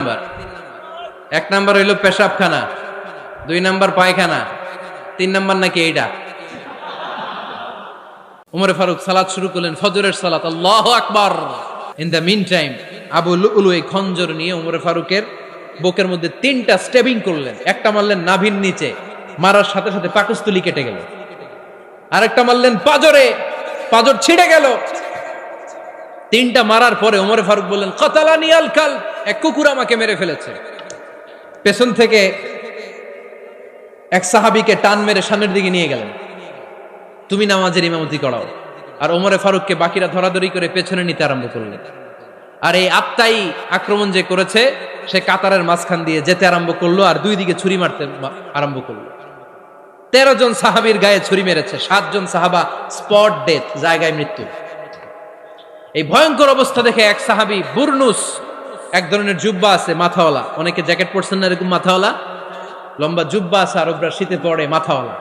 Number. এক number হইল পেশাবখানা, 2 number পায়খানা, 3 নাম্বার নাকি এইটা। উমরে ফারুক সালাত শুরু করলেন, ফজরের সালাত, আল্লাহু আকবার। In the mean time Abu লুলু এই খঞ্জর নিয়ে উমরে ফারুকের বুকের মধ্যে 3টা স্টেবিং করলেন। একটা মারলেন নাভির নিচে, মারার সাথে সাথে পাকস্থলী কেটে গেল। আরেকটা মারলেন পাজরে, পাজর ছিঁড়ে গেল। 3টা মারার পরে উমরে ফারুক বললেন, কাতালানি আল কাল, এক কুকুর আমাকে মেরে ফেলেছে। পেছন থেকে এক সাহাবীকে টান মেরে সামনের দিকে নিয়ে গেলেন, তুমি নামাজের ইমামতি করাও। আর ওমরে ফারুককে বাকিরা ধরাধরি করে পেছনে নিতে আরম্ভ করলেন। আর এই আত্মাই আক্রমণ যে করেছে, সে কাতারের মাঝখান দিয়ে যেতে আরম্ভ করলো আর 2 দিকে ছুরি মারতে আরম্ভ করলো। 13 জন সাহাবীর গায়ে ছুরি মেরেছে, 7 জন সাহাবা স্পট ডেথ, জায়গায় মৃত্যু। এই ভয়ঙ্কর অবস্থা দেখে এক সাহাবী বুরনুস, এক ধরনের জুব্বা আছে মাথাওয়ালা, অনেকে জ্যাকেট পরছেন না এরকম মাথাওয়ালা, লম্বা জুব্বা আছে আরবরা শীতে পরে মাথাওয়ালা,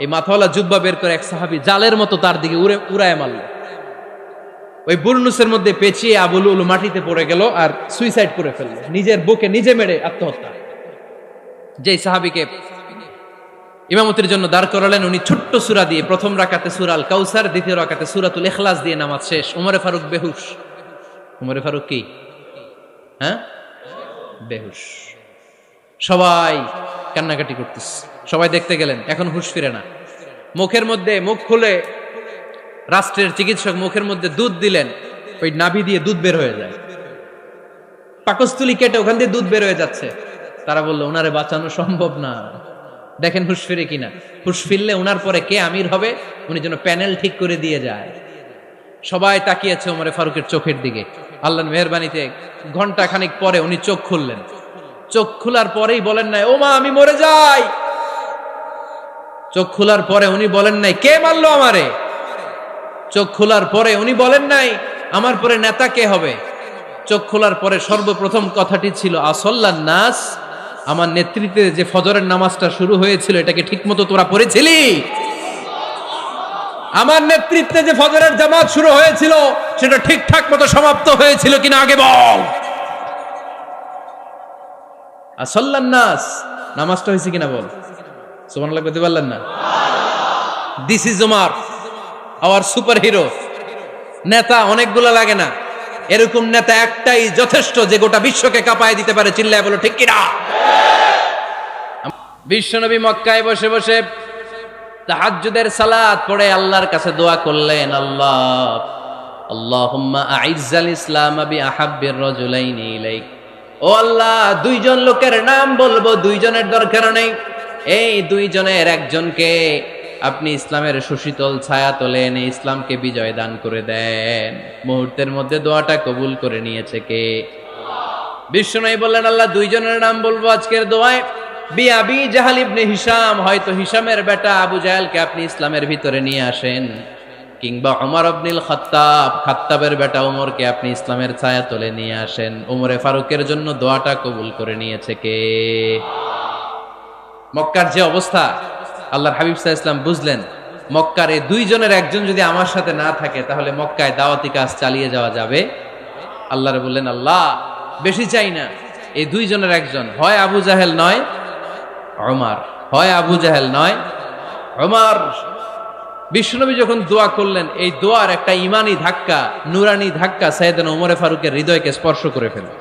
এই মাথাওয়ালা জুব্বা বের করে এক সাহাবী জালের মতো তার দিকে উড়ায় মারল। ওই বুরনুসের মধ্যে পেঁচিয়ে আবু লুলু মাটিতে পড়ে গেল আর সুইসাইড করে ফেলল, নিজের বুকে নিজে মেরে আত্মহত্যা। যেই সাহাবীকে ইমামতির জন্য দাঁড় করালেন, উনি ছোট্ট সূরা দিয়ে প্রথম রাকাতে সূরা আল কাউসার, দ্বিতীয় রাকাতে সূরাতুল ইখলাস দিয়ে নামাজ শেষ। উমরে ফারুক বেহুশ। উমরে ফারুক কি বেহুশ। সবাই কান্নাকাটি করতেছে, সবাই দেখতে গেলেন, এখন হুঁশ ফিরে না। মুখের মধ্যে, মুখ খুলে রাষ্ট্রের চিকিৎসক মুখের মধ্যে দুধ দিলেন, ওই নাভি দিয়ে দুধ বের হয়ে যায়, পাকস্থলী কেটে ওখান দিয়ে দুধ বের হয়ে যাচ্ছে। তারা বললো ওনারে বাঁচানো সম্ভব না, দেখেন হুঁশ ফিরে কিনা। হুঁশ ফিরলে ওনার পরে কে আমির হবে, উনি যেন প্যানেল ঠিক করে দিয়ে যায়। সবাই তাকিয়েছে ওমরে ফারুকের চোখের দিকে। আল্লাহর মেহেরবানিতে ঘন্টা খানিক পরে উনি চোখ খুললেন। চোখ খোলার পরেই বলেন নাই, ও মা আমি মরে যাই। চোখ খোলার পরে উনি বলেন নাই, কে মারলো আমারে। চোখ খোলার পরে উনি বলেন নাই, আমার পরে নেতা কে হবে। চোখ খোলার পরে সর্বপ্রথম কথাটি ছিল, আসল্লান নাস, আমার নেতৃত্বে যে ফজরের নামাজটা শুরু হয়েছিল এটাকে ঠিকমতো তোরা পড়েছিলি? আমার নেতৃত্বে যে ফজরের জামাত শুরু হয়েছিল সেটা ঠিকঠাক মতো সমাপ্ত হয়েছিল কিনা আগে বল। আসল্লান নাস, নামাজটা হয়েছে কিনা বল। সুবহানাল্লাহ বলতে পারলেন না? This is Omar, hour super hero. নেতা অনেকগুলো লাগে না, এরকম নেতা একটাই যথেষ্ট যে গোটা বিশ্বকে কাঁপায় দিতে পারে। চিল্লায় বলো ঠিক কিনা। বিশ্বনবী মক্কায় বসে বসে তাহাজ্জুদের সালাত পড়ে আল্লাহর কাছে দোয়া করলেন, আল্লাহুম্মা আইজ্জাল ইসলাম বিআহাব্বির রাজুলাইনি ইলাইক। ও আল্লাহ, 2 জন লোকের নাম বলবো, 2 জনের দরকার নেই, এই 2 জনের একজনকে আপনি ইসলামের সুশীতল ছায়া তলে এনে ইসলামকে বিজয় দান করে দেন। মুহূর্তের মধ্যে দোয়াটা কবুল করে নিয়েছে কে? বিশ্বনবী বললেন, আল্লাহ 2 জনের নাম বলবো আজকের দোয়ায়। আবি জাহাল ইবনে হিশাম, হয়তো হিশামের বেটা আবু জাহেলকে আপনি ইসলামের ভিতরে নিয়ে আসেন, কিংবা ওমর ইবনুল খাত্তাব, খাত্তাবের বেটা ওমরকে আপনি ইসলামের ছায়া তলে নিয়ে আসেন। ওমরে ফারুকের জন্য দোয়াটা কবুল করে নিয়েছে কে? মক্কার যে অবস্থা, আল্লাহর হাবিব সাল্লাল্লাহু আলাইহি ওয়াসাল্লাম বুঝলেন মক্কার এই 2 জনের একজন যদি আমার সাথে না থাকে তাহলে মক্কায় দাওয়াতি কাজ চালিয়ে যাওয়া যাবে। আল্লাহরে বললেন, আল্লাহ বেশি চাই না, এই 2 জনের একজন, হয় আবু জাহেল নয় ওমর, হয় আবু জাহেল নয় ওমর। বিশ্বনবী যখন দোয়া করলেন, এই দোয়ার একটা ইমানি ধাক্কা, নুরানি ধাক্কা সাইয়েদনা ওমরে ফারুকের হৃদয়কে স্পর্শ করে ফেলল।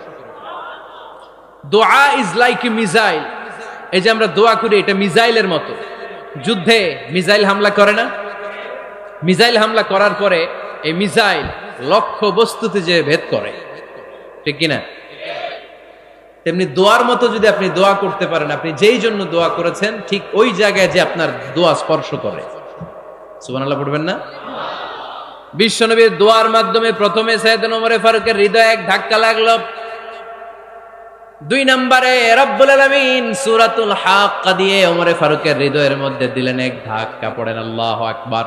দোয়া ইজ লাইক এ মিসাইল। এই যে আমরা দোয়া করি, এটা মিসাইলের মতো। যুদ্ধে মিসাইল হামলা করে না? মিসাইল হামলা করার পরে এই মিসাইল লক্ষ্য বস্তুতে যে ভেদ করে, ঠিক কিনা? তেমনি দোয়ার মতো যদি আপনি দোয়া করতে পারেন, আপনি যেই জন্য দোয়া করেছেন ঠিক ওই জায়গায় যে আপনার দোয়া স্পর্শ করে। সুবহানাল্লাহ পড়বেন না? বিশ্বনবীর দোয়ার মাধ্যমে প্রথমে সাইয়েদনা ওমর ফারুকের হৃদয়ে এক ধাক্কা লাগলো। 2 নম্বরে রব্বুল আলামিন সূরাতুল হাক্কা দিয়ে ওমর ফারুকের হৃদয়ের মধ্যে দিলেন এক ধাক্কা। পড়েন আল্লাহু আকবার।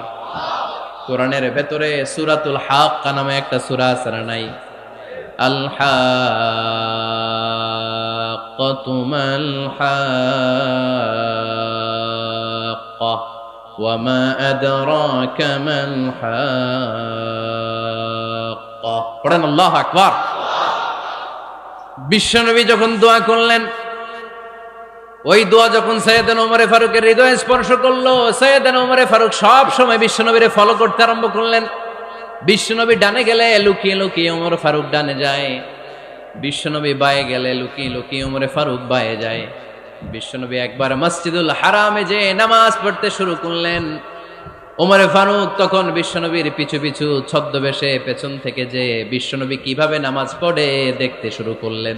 কোরআনের ভেতরে সূরাতুল হাক্কা নামে একটা সূরা আছে না নাই? আল হাক্কাতু মাল হাক্কা ওয়া মা আদরাকা মাল হাক্কা। পড়েন আল্লাহু আকবার। বিশ্বনবী যখন দোয়া করলেন, ওই দোয়া যখন সাইয়েদনা ওমর ফারুকের হৃদয়ে স্পর্শ করলো, সাইয়েদনা ওমর ফারুক সব সময় বিশ্বনবীরে ফলো করতে আরম্ভ করলেন। বিশ্বনবী ডানে গেলে লুকিয়ে লুকিয়ে ওমর ফারুক ডানে যায়, বিশ্বনবী বায়ে গেলে লুকিয়ে লুকিয়ে ওমর ফারুক বায়ে যায়। বিশ্বনবী একবার মসজিদুল হারামে যে নামাজ পড়তে শুরু করলেন, ওমর ফারুক তখন বিশ্বনবীর পিছু পিছু ছদ্মবেশে পেছন থেকে যে বিশ্বনবী কিভাবে নামাজ পড়ে দেখতে শুরু করলেন।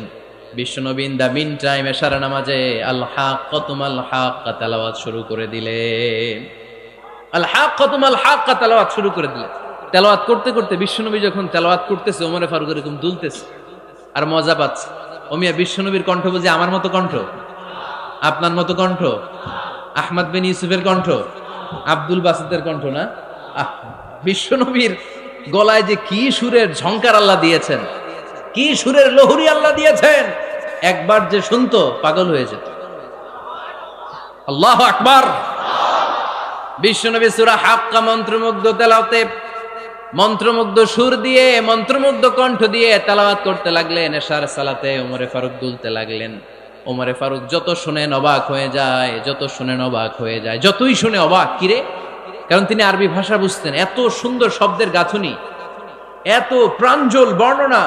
বিশ্বনবী ইন দা মিন টাইম এশারা নামাজে আল হাক্কাতুমাল হাক্কা তেলাওয়াত শুরু করে দিলেন। আল হাক্কাতুমাল হাক্কা তেলাওয়াত শুরু করে দিলেন। তেলাওয়াত করতে করতে বিশ্বনবী যখন তেলাওয়াত করতেছে, ওমর ফারুক এরকম দুলতেছে আর মজা পাচ্ছে। ওমিয়া বিশ্বনবীর কণ্ঠ বুঝি আমার মতো কণ্ঠ, আপনার মতো কণ্ঠ, আহমদ বিন ইউসুফের কণ্ঠ, আব্দুল বাসিতের কণ্ঠ না। বিশ্বনবীর গলায় যে কি সুরের ঝংকার আল্লাহ দিয়েছেন, কি সুরের লহরী আল্লাহ দিয়েছেন, একবার যে শুনতো পাগল হয়ে যেত। আল্লাহু আকবার। বিশ্বনবী সূরা হাক্কা মন্ত্রমুগ্ধ তেলাওয়াতে, মন্ত্রমুগ্ধ সুর দিয়ে, মন্ত্রমুগ্ধ কণ্ঠ দিয়ে তেলাওয়াত করতে লাগলেন। এশার সালাতে ওমর ফারুক দুলতে লাগলেন। ওমর ফারুক যত শুনেন অবাক হয়ে যায়, যত শুনেন অবাক হয়ে যায়, যতই শুনে অবাক। কিরে? কারণ তিনি আরবি ভাষা বুঝতেন। এত সুন্দর শব্দের গাঁথুনি, এত প্রাঞ্জল বর্ণনা,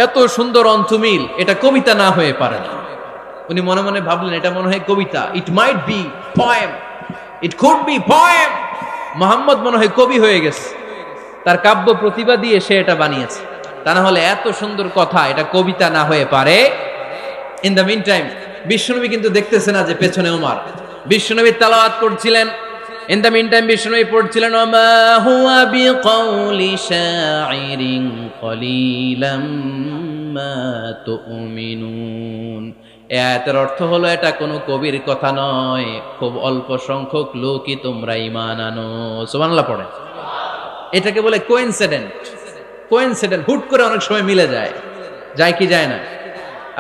এত সুন্দর অন্তমিল, এটা কবিতা না হয়ে পারে না। উনি মনে মনে ভাবলেন এটা মনে হয় কবিতা। It might be poem, it could be poem. Muhammad মনে হয় কবি হয়ে গেছে, তার কাব্য প্রতিভা দিয়ে সে এটা বানিয়েছে। তা না হলে এত সুন্দর কথা, এটা কবিতা না হয়ে পারে। ইন দ্য মিন টাইম বিশ্বনবী কিন্তু দেখতেছে না যে পেছনে ওমর। বিশ্বনবী তেলাওয়াত করছিলেন। ইন দ্য মিন টাইম বিশ্বনবী পড়ছিলেন, ওমা হুয়া বিকাউলি শাইরিন কলিলাম মা তুমিনুন। এই আয়াতের অর্থ হলো এটা কোনো কবির কথা নয়, খুব অল্প সংখ্যক লোকই তোমরা ঈমান আনো। সুবহানাল্লাহ পড়েন। এটাকে বলে কোইন্সিডেন্ট। কোইন্সিডেন্ট হুট করে অনেক সময় মিলে যায়, যায় কি যায় না?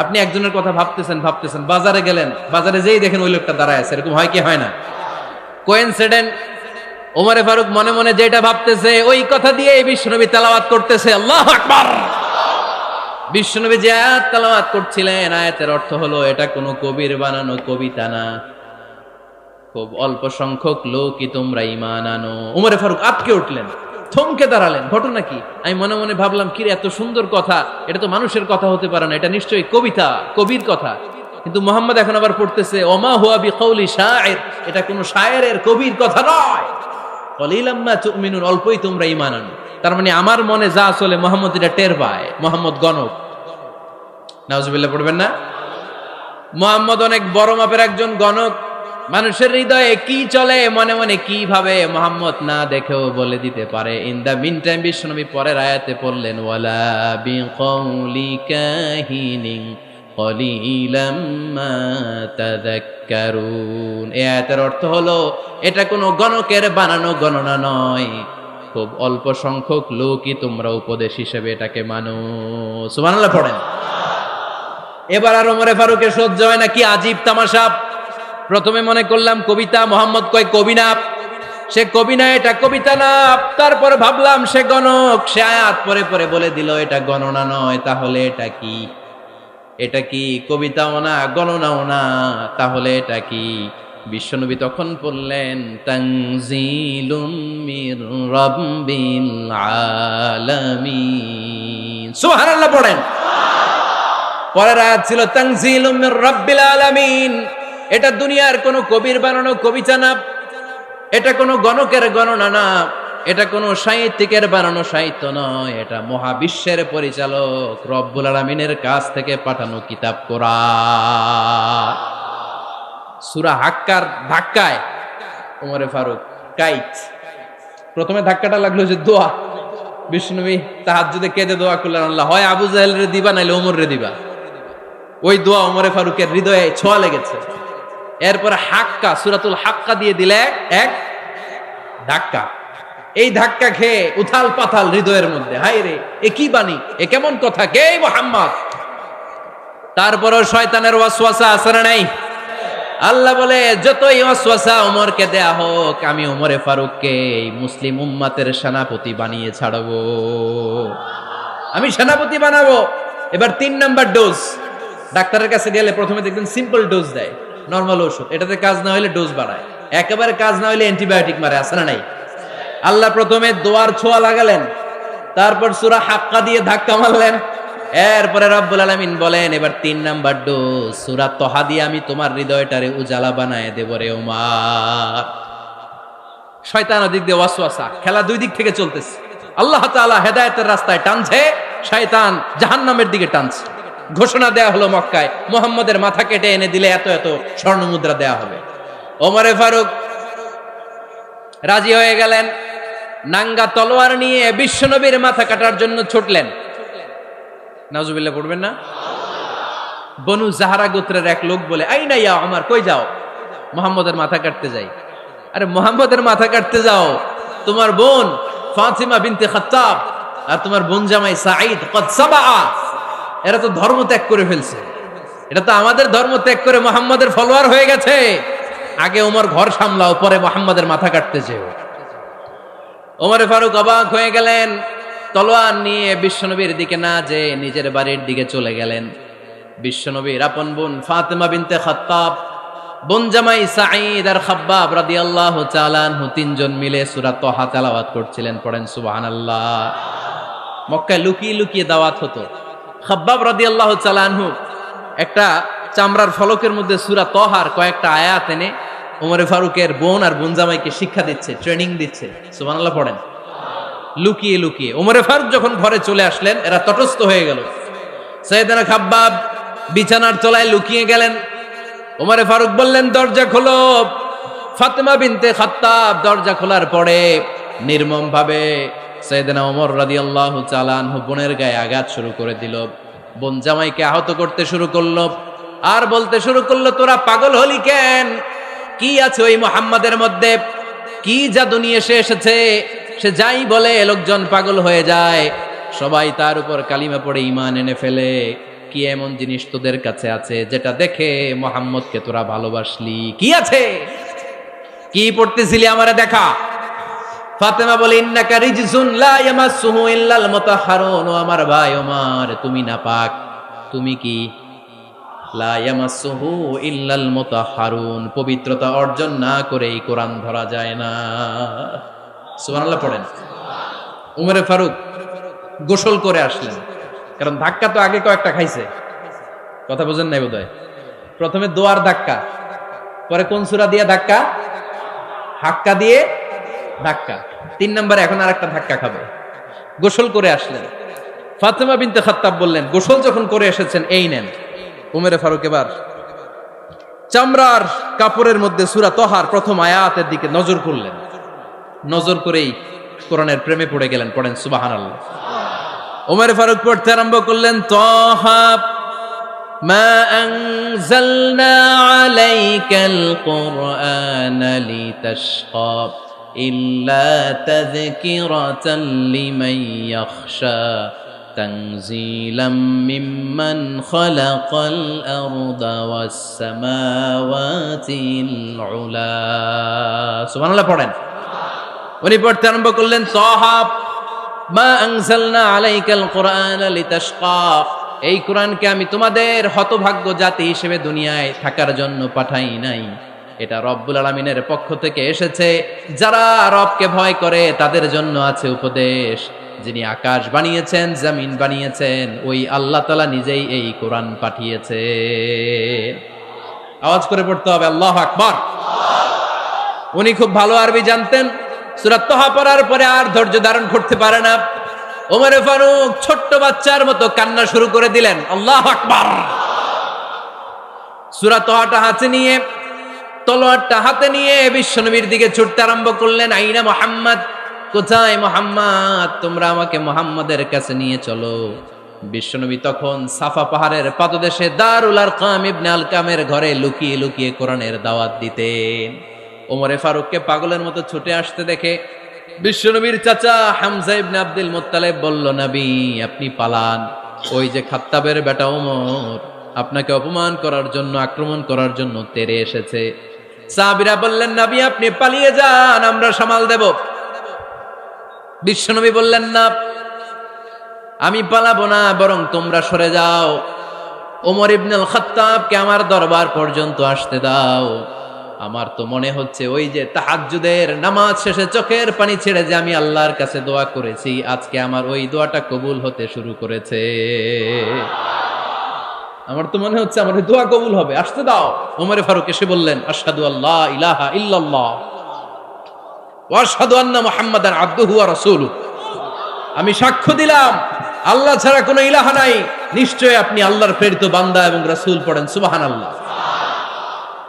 আপনি একজনের কথা ভাবতেছেন ভাবতেছেন, বাজারে গেলেন, বাজারে যেই দেখেন ওই লোকটা দাঁড়ায় আছে, এরকম হয় কি হয় না? কোইন্সিডেন্ট। ওমর ফারুক মনে মনে যেটা ভাবতেছে ওই কথা দিয়ে বিশ্বনবী তেলাওয়াত করতেছে। আল্লাহু আকবার। বিশ্বনবী যে আয়াত তেলাওয়াত করছিলেন, আয়াতের অর্থ হলো এটা কোনো কবির বানানো কবিতা না, খুব অল্প সংখ্যক লোকই তোমরা ঈমান আনো। ওমর ফারুক আটকে উঠলেন, থমকে দাঁড়ালেন। ঘটনা কি? আমি মনে মনে ভাবলাম, কি এত সুন্দর কথা, এটা তো মানুষের কথা হতে পারে না, এটা নিশ্চয়ই কবিতা, কবির কথা। কিন্তু মুহাম্মদ এখন আবার পড়তেছে ওমা হুয়া বিকাউলি শাইর, এটা কোনো শায়েরের, কবির কথা নয়। কলিলাম মা তুমিনুন, অল্পই তোমরা ঈমান আনো। তার মানে আমার মনে যা চলে মুহাম্মদ এটা টের পায়। মুহাম্মদ গণক। নাউজুবিল্লাহ পড়বেন না? মুহাম্মদ অনেক বড় মাপের একজন গণক। মানুষের হৃদয়ে কি চলে, মনে মনে কি ভাবে, মুহাম্মদ না দেখেও বলে দিতে পারে। ইন দা মিন টাইম বিশ্বনবী পরের আয়াতে পড়লেন, ওয়ালা বিকাউলি কাহিনিন কলিলাম মা তাযাক্কারুন। এই আয়াতের অর্থ হলো এটা কোনো গণকের বানানো গণনা নয়, খুব অল্প সংখ্যক লোকই তোমরা উপদেশ হিসেবে এটাকে মানো। সুবহানাল্লাহ পড়েন। এবার আর ওমর ফারুকের সহ্য হয় না, কি আজীব তামাশা। প্রথমে মনে করলাম কবিতা, মোহাম্মদ কয় কবি না, সে কবি না, এটা কবিতা না। তারপরে ভাবলাম সে গণক, সে আয়াত পরে পরে বলে দিল এটা গণনা নয়, তাহলে এটা কি? এটা কি কবিতাও না, গণনাও না, তাহলে এটা কি? বিশ্বনবী তখন বললেন, তানজিলুম মির রাব্বিল আলামিন। সুবহানাল্লাহ পড়েন। পরের আয়াত ছিল তানজিলুম মির রাব্বিল আলামিন। এটা দুনিয়ার কোনো কবির বানানো কবিতা না, এটা কোনো গণকের গণনা না, এটা কোনো সাহিত্যিকের বানানো সাহিত্য নয়, এটা মহাবিশ্বের পরিচালক রব্বুল আলামিনের কাছ থেকে পাঠানো কিতাব কোরআন। সূরা হাক্কার ধাক্কায় ওমর ফারুক কাইত। প্রথমে ধাক্কাটা লাগলো যে দোয়া। বিশ্বনবী তাহাজ্জুদে কেঁদে দোয়া করলেন, আল্লাহ হয় আবু জাহেল রে দিবা, নাইলে ওমর রে দিবা। ওই দোয়া ওমর ফারুকের হৃদয়ে ছোঁয়া লেগেছে। এরপরে হাক্কা, সূরাতুল হাক্কা দিয়ে দিলে এক ধাক্কা। এই ধাক্কা খেয়ে উথাল পাথাল হৃদয়ের মধ্যে, হায় রে এ কি বাণী, এ কেমন কথা, কে মুহাম্মদ? তারপরও শয়তানের ওয়াসওয়াসা আছে না নাই? আল্লাহ বলে যতই ওয়াসওয়াসা ওমরকে দেয়া হোক, আমি ওমরে ফারুককে এই মুসলিম উম্মাতের সেনাপতি বানিয়ে ছাড়বো, আমি সেনাপতি বানাবো। এবার 3 নাম্বার ডোজ। ডাক্তারের কাছে গেলে প্রথমে দেখবেন সিম্পল ডোজ দেয়, নরমাল ওষুধ, এটাতে কাজ না হলে ডোজ বাড়ায়, একেবারে কাজ না হলে অ্যান্টিবায়োটিক মারে, আছে না নাই? আল্লাহ প্রথমে দোয়ার ছোঁয়া লাগালেন, তারপর সূরা হাক্কা দিয়ে ধাক্কা মারলেন, এরপরে রব্বুল আলামিন বলেন এবার 3 নাম্বার ডোজ সূরা তহা দিয়ে আমি তোমার হৃদয়টারে উজালা বানায় দেব রে ওমর। শয়তান ওদিক দিয়ে ওয়াসওয়াসা, খেলা দুই দিক থেকে চলতেছে। আল্লাহ তাআলা হেদায়েতের রাস্তায় টানছে, শয়তান জাহান্নামের দিকে টানছে। ঘোষণা দেয়া হলো মক্কায়, মুহাম্মদের মাথা কেটে এনে দিলে এত এত স্বর্ণ মুদ্রা দেয়া হবে। ওমরে ফারুক রাজি হয়ে গেলেন, নাঙ্গা তলোয়ার নিয়ে বিশ্বনবীর মাথা কাটার জন্য ছুটলেন। নাউজুবিল্লাহ পড়বেন না? বনু জাহরা গোত্রের এক লোক বলে, আইনা ইয়া ওমর, কই যাও? মুহাম্মদের মাথা কাটতে যাই। আরে মুহাম্মদের মাথা কাটতে যাও? তোমার বোন ফাতিমা বিনতে খাত্তাব আর তোমার বোন জামাই সাঈদ কদ সাবা, এরা তো ধর্ম ত্যাগ করে ফেলছে, এটা তো আমাদের ধর্ম ত্যাগ করে মুহাম্মদের ফলোয়ার হয়ে গেছে। আগে ওমর ঘর সামলাও, পরে মুহাম্মদের মাথা কাটতে যেও। ওমরে ফারুক অবাক হয়ে গেলেন, তলোয়ার নিয়ে বিশ্বনবীর দিকে না যে নিজের বাড়ির দিকে চলে গেলেন। বিশ্বনবীর আপন বোন ফাতিমা বিনতে খাত্তাব, বোন জামাই সাঈদ আর খাব্বাব রাদিয়াল্লাহু তাআলা আনহু তিনজন মিলে সূরা তহা তেলাওয়াত করছিলেন। পড়েন সুবহানাল্লাহ। মক্কায় লুকিয়ে লুকিয়ে দাওয়াত হতো। খাব্বাব রাদিয়াল্লাহু তাআলা আনহু একটা চামড়ার ফলকের মধ্যে সূরা তহার কয়েকটা আয়াত এনে ওমরে ফারুকের বোন আর বোন জামাইকে শিক্ষা দিচ্ছে, ট্রেনিং দিচ্ছে। সুবহানাল্লাহ পড়েন। লুকিয়ে লুকিয়ে ওমরে ফারুক যখন ঘরে চলে আসলেন, এরা তটস্থ হয়ে গেল। সাইয়েদনা খাব্বাব বিছানার তলায় লুকিয়ে গেলেন। ওমরে ফারুক বললেন, দরজা খোলো। ফাতিমা বিনতে খাত্তাব দরজা খোলার পরে নির্মম ভাবে সাইয়েদনা ওমর রাদিয়াল্লাহু তাআলা আনহু বোনের গায়ে আঘাত শুরু করে দিল। বোন জামাইকে আহত করতে শুরু করলো আর বলতে শুরু করলো, তোরা পাগল হলি কেন? কি আছে ওই মুহাম্মাদের মধ্যে? কি জাদু নিয়ে এসেছে? সে যাই বলে লোকজন পাগল হয়ে যায়, সবাই তার উপর কালিমা পড়ে ঈমান এনে ফেলে। কি এমন জিনিস তোদের কাছে আছে যেটা দেখে মুহাম্মদকে তোরা ভালোবাসলি? কি আছে? কি পড়তেছিলি আমারে দেখা। ফাতেমা বলে, ইন্নাকা রিজসুন লা ইয়ামাসসুহু ইল্লাল মুতাহহারুন। ও আমার ভাই ওমর, তুমি নাপাক। তুমি কি? লা ইয়ামাসসুহু ইল্লাল মুতাহহারুন, পবিত্রতা অর্জন না করে এই কোরআন ধরা যায় না। সুবহানাল্লাহ পড়েন। উমরে ফারুক গোসল করে আসলেন, কারণ ধাক্কা তো আগে কয়েকটা খাইছে। কথা বুঝেন নাই বোধহয়? প্রথমে দোয়ার ধাক্কা, পরে কোন সূরা দিয়ে ধাক্কা? হাক্কা দিয়ে ধাক্কা। 3 নম্বরে এখন আরেকটা ধাক্কা খাবে। গোসল করে আসলেন। ফাতিমা বিনতে খাত্তাব বললেন, গোসল যখন করে এসেছেন, এই নেন। উমরে ফারুক এবার চামড়ার কাপড়ের মধ্যে সূরা তহার প্রথম আয়াতের দিকে নজর করলেন। নজর করেই কোরআনের প্রেমে পড়ে গেলেন। পড়েন সুবহানাল্লাহ। উমরে ফারুক পড়তে আরম্ভ করলেন, তহা মা আনজালনা আলাইকাল কুরআনা লিতাশকা ইল্লা তাযকিরাতান লিমান ইয়াখশা তানজিলাম মিম্মান খালাকাল আরদা ওয়াস সামাওয়াতিল উলা। সুবহানাল্লাহ পড়েন। উনি পড়তে আরম্ভ করলেন, তহা মা আনজালনা আলাইকাল কুরআনা লিতাশকা, এই কোরআনকে আমি তোমাদের হতভাগ্য জাতি হিসেবে দুনিয়ায় থাকার জন্য পাঠাই নাই। এটা রব্বুল আলামিনের পক্ষ থেকে এসেছে। যারা রবকে ভয় করে তাদের জন্য আছে উপদেশ। যিনি আকাশ বানিয়েছেন, জমিন বানিয়েছেন, ওই আল্লাহ তাআলা নিজেই এই কোরআন পাঠিয়েছে। আওয়াজ করে পড়তে হবে, আল্লাহু আকবার। উনি খুব ভালো আরবি জানতেন। সূরা তহা পড়ার পরে আর ধৈর্য ধারণ করতে পারে না। ওমরে ফারুক ছোট্ট বাচ্চার মতো কান্না শুরু করে দিলেন। আল্লাহু আকবার। সূরা তহাটা হাতে নিয়ে, তলোয়ারটা হাতে নিয়ে বিশ্বনবীর দিকে ছুটতে আরম্ভ করলেন। আইনা মুহাম্মদ, কোথায় মুহাম্মদ? তোমরা আমাকে মুহাম্মাদের কাছে নিয়ে চলো। বিশ্বনবী তখন সাফা পাহাড়ের পাদদেশে দারুল আরকাম ইবনে আলকামের ঘরে লুকিয়ে লুকিয়ে কোরআনের দাওয়াত দিতেন। ওমরে ফারুককে পাগলের মতো ছুটে আসতে দেখে বিশ্বনবীর চাচা হামজা ইবনে আব্দুল মুত্তালিব বলল, নবী আপনি পালান। ওই যে খাত্তাবের বেটা ওমর আপনাকে অপমান করার জন্য, আক্রমণ করার জন্য তেরে এসেছে। সাহাবীরা বললেন, নবী আপনি পালিয়ে যান, আমরা সামাল দেব। বিশ্বনবী বললেন, না, আমি পালাবো না, বরং তোমরা সরে যাও। ওমর ইবনুল খাত্তাবকে আমার দরবার পর্যন্ত আসতে দাও। আমার তো মনে হচ্ছে ওই যে তাহাজ্জুদের নামাজ শেষে চোখের পানি ছেড়ে যে আমি আল্লাহর কাছে দোয়া করেছি, আজকে আমার ওই দোয়াটা কবুল হতে শুরু করেছে। আমার তো মনে হচ্ছে আমার দোয়া কবুল হবে, আসতে দাও। ওমরে ফারুক এসে বললেন, আশহাদু আল্লা ইলাহা ইল্লাল্লাহ ওয়া আশহাদু আন্না মুহাম্মাদান আবদুহু ওয়া রাসূলুহু। আমি সাক্ষ্য দিলাম আল্লাহ ছাড়া কোনো ইলাহা নাই, নিশ্চয় আপনি আল্লাহর প্রেরিত বান্দা এবং রাসূল। পড়েন সুবহানাল্লাহ।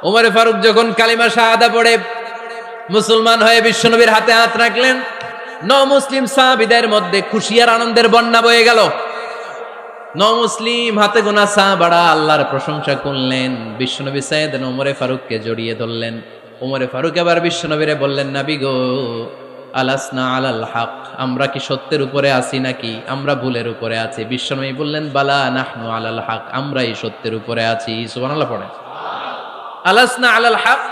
ওমরে ফারুক যখন কালিমা শাহাদা পড়ে মুসলমান হয়ে বিশ্বনবীর হাতে হাত রাখলেন, মুসলিম সাহাবীদের মধ্যে খুশি আর আনন্দের বন্যা বয়ে গেল। মুসলিম হাতে গোনা সাহাবারা আল্লাহর প্রশংসা করলেন। বিশ্বনবী সাইয়েদনা ওমরে ফারুককে জড়িয়ে ধরলেন। ওমরে ফারুক এবার বিশ্বনবীরে বললেন, নবী গো, আলাসনা আলাল হক, আমরা কি সত্যের উপরে আছি নাকি আমরা ভুলের উপরে আছি? বিশ্বনবী বললেন, বালা নাহনু আলাল হক, আমরাই সত্যের উপরে আছি। সুবহানাল্লাহ পড়েন। আলাসনা আলাল হক,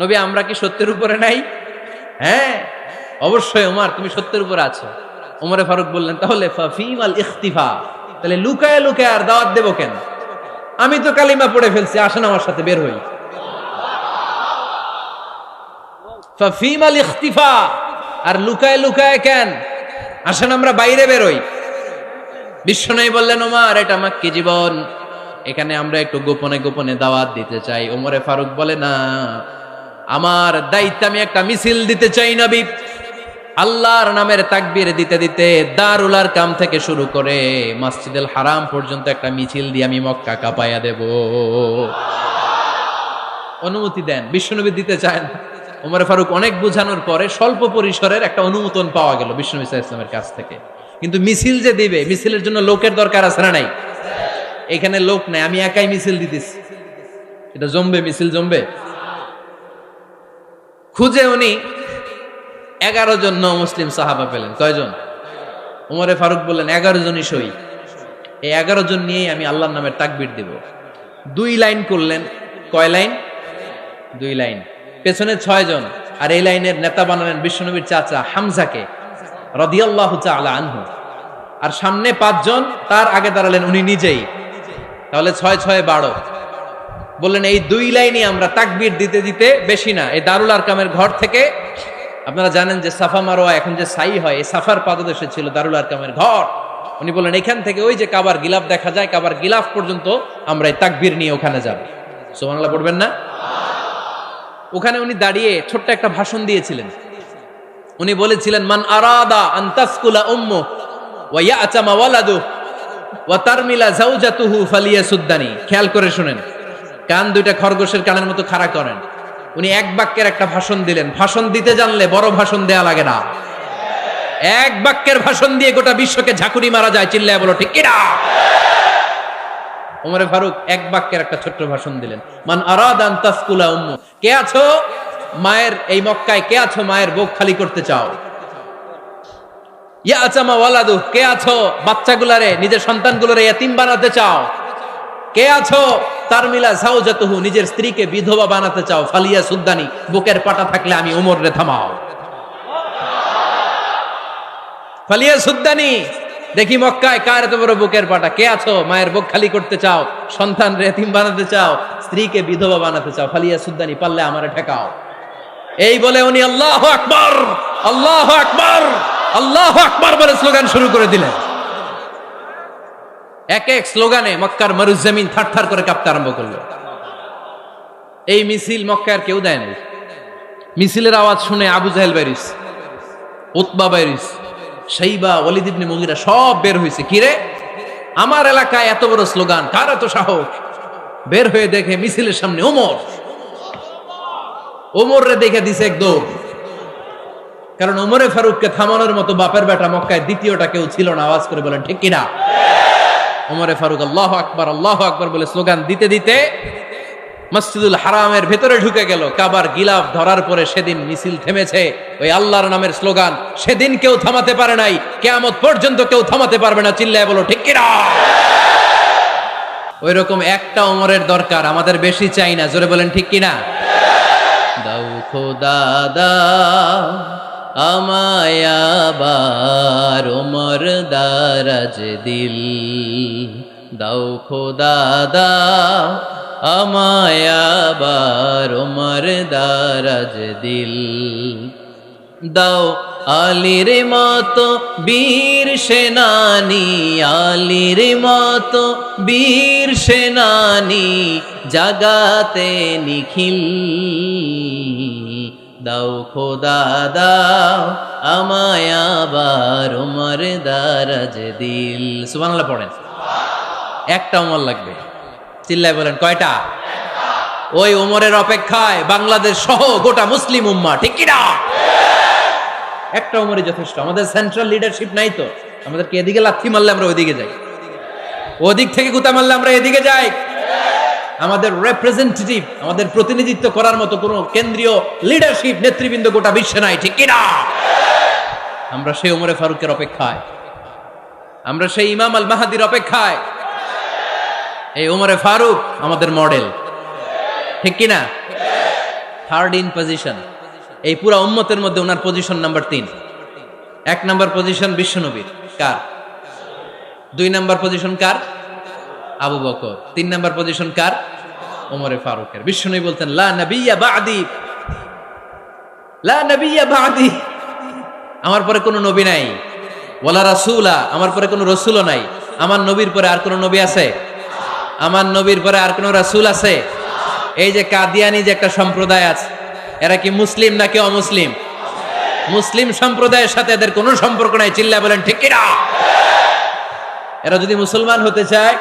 নবী আমরা কি সত্যের উপরে নাই? হ্যাঁ অবশ্যই ওমর, তুমি সত্যের উপরে আছো। ওমরে ফারুক বললেন, তাহলে ফাফিমাল ইখতিফা, তাহলে লুকায় লুকায় আর দাওয়াত দেব কেন? আমি তো কালিমা পড়ে ফেলছি, আসেন আমার সাথে বের হই। ফাফিমাল ইখতিফা, আর লুকায় লুকায় কেন? আসেন আমরা বাইরে বের হই। বিশ্বনবী বললেন, ওমর এটা মাক্কি জীবন, এখানে আমরা একটু গোপনে গোপনে দাওয়াত দিতে চাই। ওমরে ফারুক বলে, না, আমার দায়িত্ব, আমি একটা মিছিল দিতে চাই নবী। আল্লাহর নামের তাকবীর দিতে দিতে দারুল আরকাম থেকে শুরু করে মসজিদুল হারাম পর্যন্ত একটা মিছিল দিয়ে আমি মক্কা কাঁপায়া দেব। অনুমতি দেন। বিশ্বনবী দিতে চান। ওমর ফারুক অনেক বোঝানোর পরে স্বল্প পরিসরের একটা অনুমোদন পাওয়া গেল বিশ্বনবী সাল্লাল্লাহু আলাইহি ওয়াসাল্লামের কাছ থেকে। কিন্তু মিছিল যে দিবে, মিছিলের জন্য লোকের দরকার আছে না নাই? এখানে লোক নাই, আমি একাই মিছিল দিতেছি। এটা জমবে, মিছিল জমবে। খুঁজে উনি 11 জন মুসলিম সাহাবা পেলেন। কয়জন? ওমরে ফারুক বললেন, 11 জনই সই। এই 11 জন নিয়েই আমি আল্লাহর নামের তাকবীর দিব। 2 লাইন করলেন। কয় লাইন? 2 লাইন। পেছনে 6 জন, আর এই লাইনের নেতা বানালেন বিশ্বনবীর চাচা হামজাকে রাদিয়াল্লাহু তাআলা আনহু। আর সামনে 5 জন, তার আগে দাঁড়ালেন উনি নিজেই। তাহলে 6 6 12। বললেন, এই 2 লাইনই আমরা তাকবীর দিতে দিতে, বেশি না, এই দারুল আরকামের ঘর থেকে, আপনারা জানেন যে সাফা মারোয়া এখন যে সাই হয়, এই সাফার পাদদেশে ছিল দারুল আরকামের ঘর। উনি বললেন, এখান থেকে ওই যে কাবার গিলাফ দেখা যায়, কাবার গিলাফ পর্যন্ত আমরা এই তাকবীর নিয়ে ওখানে যাব। সুবহানাল্লাহ পড়বেন না? ওখানে উনি দাঁড়িয়ে ছোট্ট একটা ভাষণ দিয়েছিলেন। উনি বলেছিলেন, মান আরাদা আন তাসকুলা উম্মু ওয়া ইয়াতামা ওয়ালাদু ওয়া তারমিলা যাওজাতুহু ফালিয়াসুদ্দানি। খেয়াল করে শুনেন, কান দুইটা খরগোশের কানের মতো খাড়া করেন। উনি এক বাক্যের একটা ভাষণ দিলেন। ভাষণ দিতে জানলে বড় ভাষণ দেয়া লাগে না। এক বাক্যের ভাষণ দিয়ে গোটা বিশ্বকে ঝাঁকুনি মারা যায়। চিল্লায় বলো ঠিক কিনা? ওমরে ফারুক এক বাক্যের একটা ছোট্ট ভাষণ দিলেন। মান আরাদা আন তাসকুলা উম্মু, কে আছো মায়ের এই মক্কায়, কে আছো মায়ের বুক খালি করতে চাও? ইয়াতামা ওয়ালাদু, কে আছো বাচ্চাগুলারে, নিজের সন্তানগুলোরে ইয়াতিম বানাতে চাও? কে আছো তারমিলা যাওজাতুহু, নিজের স্ত্রীকে বিধবা বানাতে চাও? ফালিয়াসুদ্দানি, বুকের পাটা থাকলে আমি ওমর রে থামাও। ফালিয়াসুদ্দানি, দেখি মক্কায় কার এত বড় বুকের পাটা। কে আছো মায়ের বুক খালি করতে চাও, সন্তান রে এতিম বানাতে চাও, স্ত্রীকে বিধবা বানাতে চাও? ফালিয়াসুদ্দানি, পারলে আমারে ঠেকাও। এই বলে উনি আল্লাহু আকবার, আল্লাহু আকবার, আল্লাহু আকবার বলে স্লোগান শুরু করে দিলেন। এক এক স্লোগানে মক্কার মরুজমিন থারথার করে কাঁপতে আরম্ভ করলো। এই মিছিল মক্কার কেউ দেয় নাই। মিছিলের আওয়াজ শুনে আবু জাহেল বাইরিস, উতবা বাইরিস, শাইবা, ওয়ালিদ ইবনে মুগীরা সব বের হয়েছে। কিরে, আমার এলাকায় এত বড় স্লোগান, কার এত সাহস? বের হয়ে দেখে মিছিলের সামনে ওমর। ওমর রে দেখে দিছে এক দৌড়। কারণ ওমরে ফারুককে থামানোর মতো বাপের বেটা মক্কায় দ্বিতীয়টা কেউ ছিল না। আওয়াজ করে বলেন ঠিক কিনা? ওমরে ফারুক আল্লাহু আকবার, আল্লাহু আকবার বলে স্লোগান দিতে দিতে মসজিদুল হারামের ভেতরে ঢুকে গেল। কাবার গিলাফ ধরার পরে সেদিন মিছিল থেমেছে। ওই আল্লাহর নামের স্লোগান সেদিন কেউ থামাতে পারে নাই, কিয়ামত পর্যন্ত কেউ থামাতে পারবে না। চিল্লায় বলো ঠিক কিনা? ওই রকম একটা ওমরের দরকার, আমাদের বেশি চাই না। জোরে বলেন ঠিক কিনা? দাও খোদা দাও আমায় আবার ওমর দারাজ দিল দাও খোদা দাও আমায় আবার ওমর দারাজ দিল দাও আলীর মতো বীর সেনানী আলীর মতো বীর সেনানী জাগাতে নিখিল দাও খোদা দাও আমায় আবার ওমর দারাজ দিল। সুবহানাল্লাহ পড়েন। একটা ওমর লাগবে, চিল্লায় বলেন কয়টা? ওই ওমরের অপেক্ষায় বাংলাদেশ সহ গোটা মুসলিম উম্মাহ, ঠিক কি না? একটা ওমরই যথেষ্ট। আমাদের সেন্ট্রাল লিডারশিপ নাই তো, আমাদেরকে এদিকে লাথি মারলে আমরা ওইদিকে যাই, ওদিক থেকে গুতা মারলে আমরা এদিকে যাই। আমাদের রিপ্রেজেন্টেটিভ, আমাদের প্রতিনিধিত্ব করার মতো কোনো কেন্দ্রীয় লিডারশিপ নেতৃবৃন্দ গোটা বিশ্বে নাই, ঠিক কি না? আমরা সেই ওমরে ফারুকের অপেক্ষায়, আমরা সেই ইমাম আল মাহাদির অপেক্ষায়। এই ওমরে ফারুক আমাদের মডেল, ঠিক কি না? থার্ড ইন পজিশন এই পুরা উম্মতের মধ্যে ওনার পজিশন নাম্বার 3। 1 নাম্বার পজিশন বিশ্বনবীর, কার? 2 নাম্বার পজিশন কার? আবু বকর। 3 নাম্বার পজিশন কার? ওমরে ফারুকের। বিশ্বনবী বলতেন লা নবিয়্যা বা'দি, লা নবিয়্যা বা'দি, আমার পরে কোনো নবী নাই। ওয়ালা রাসূলা, আমার পরে কোনো রাসূলও নাই। আমার নবীর পরে আর কোনো নবী আছে? আমার নবীর পরে আর কোনো রাসূল আছে? এই যে কাদিয়ানি যে একটা সম্প্রদায় আছে, এরা কি মুসলিম নাকি অমুসলিম? মুসলিম সম্প্রদায়ের সাথে এদের কোনো সম্পর্ক নাই, চিল্লায় বলেন ঠিক কি না? এরা যদি মুসলমান হতে চায়,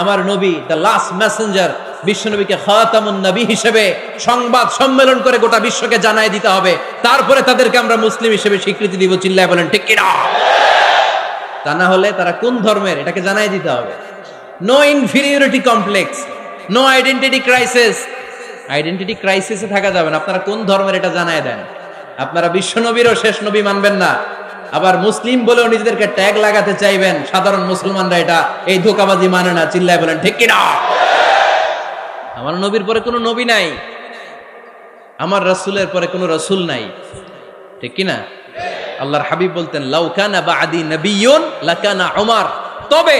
আমার নবী দ্য লাস্ট মেসেঞ্জার বিশ্বনবীকে খাতামুন নবী হিসেবে সংবাদ সম্মেলন করে গোটা বিশ্বকে জানাই দিতে হবে, তারপরে তাদেরকে আমরা মুসলিম হিসেবে স্বীকৃতি দিব, চিল্লায় বলেন ঠিক কি না? তা না হলে তারা কোন ধর্মের এটাকে জানাই দিতে হবে। No inferiority complex, no identity crisis. Identity ক্রাইসিসে থাকা যাবে না, আপনারা কোন ধর্মের এটা জানায় দেন। আপনারা বিশ্বনবীরও শেষ নবী মানবেন না, আবার মুসলিম বলেও নিজেদেরকে ট্যাগ লাগাতে চাইবেন। সাধারণ মুসলমানরা এটা এই ধোঁকাবাজি মানে না, চিল্লায় বলেন ঠিক কি না? আমার নবীর পরে কোনো নবী নাই, আমার রাসূলের পরে কোনো রাসূল নাই, ঠিক কি না? আল্লাহর হাবিব বলতেন লাউ কানা বা'দি নাবিয়্যুন লাকানা উমর, তবে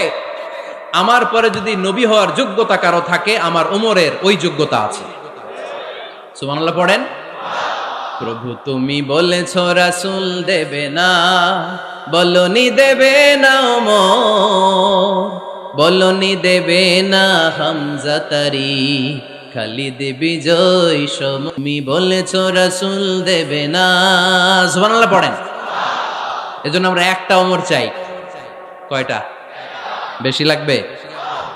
আমার পরে যদি নবী হওয়ার যোগ্যতা কারো থাকে, আমার ওমরের ওই যোগ্যতা আছে। সুবহানাল্লাহ পড়েন। প্রভু তুমি বলেছ রাসূল দেবে না, বলনি দেবে না ওমর, বলনি দেবে না হামজা তারি, খালিদ বিজয় সম, তুমি বলেছ রাসূল দেবে না। সুবহানাল্লাহ পড়েন। এজন্য আমরা একটা ওমর চাই। কয়টা? বেশি লাগবে?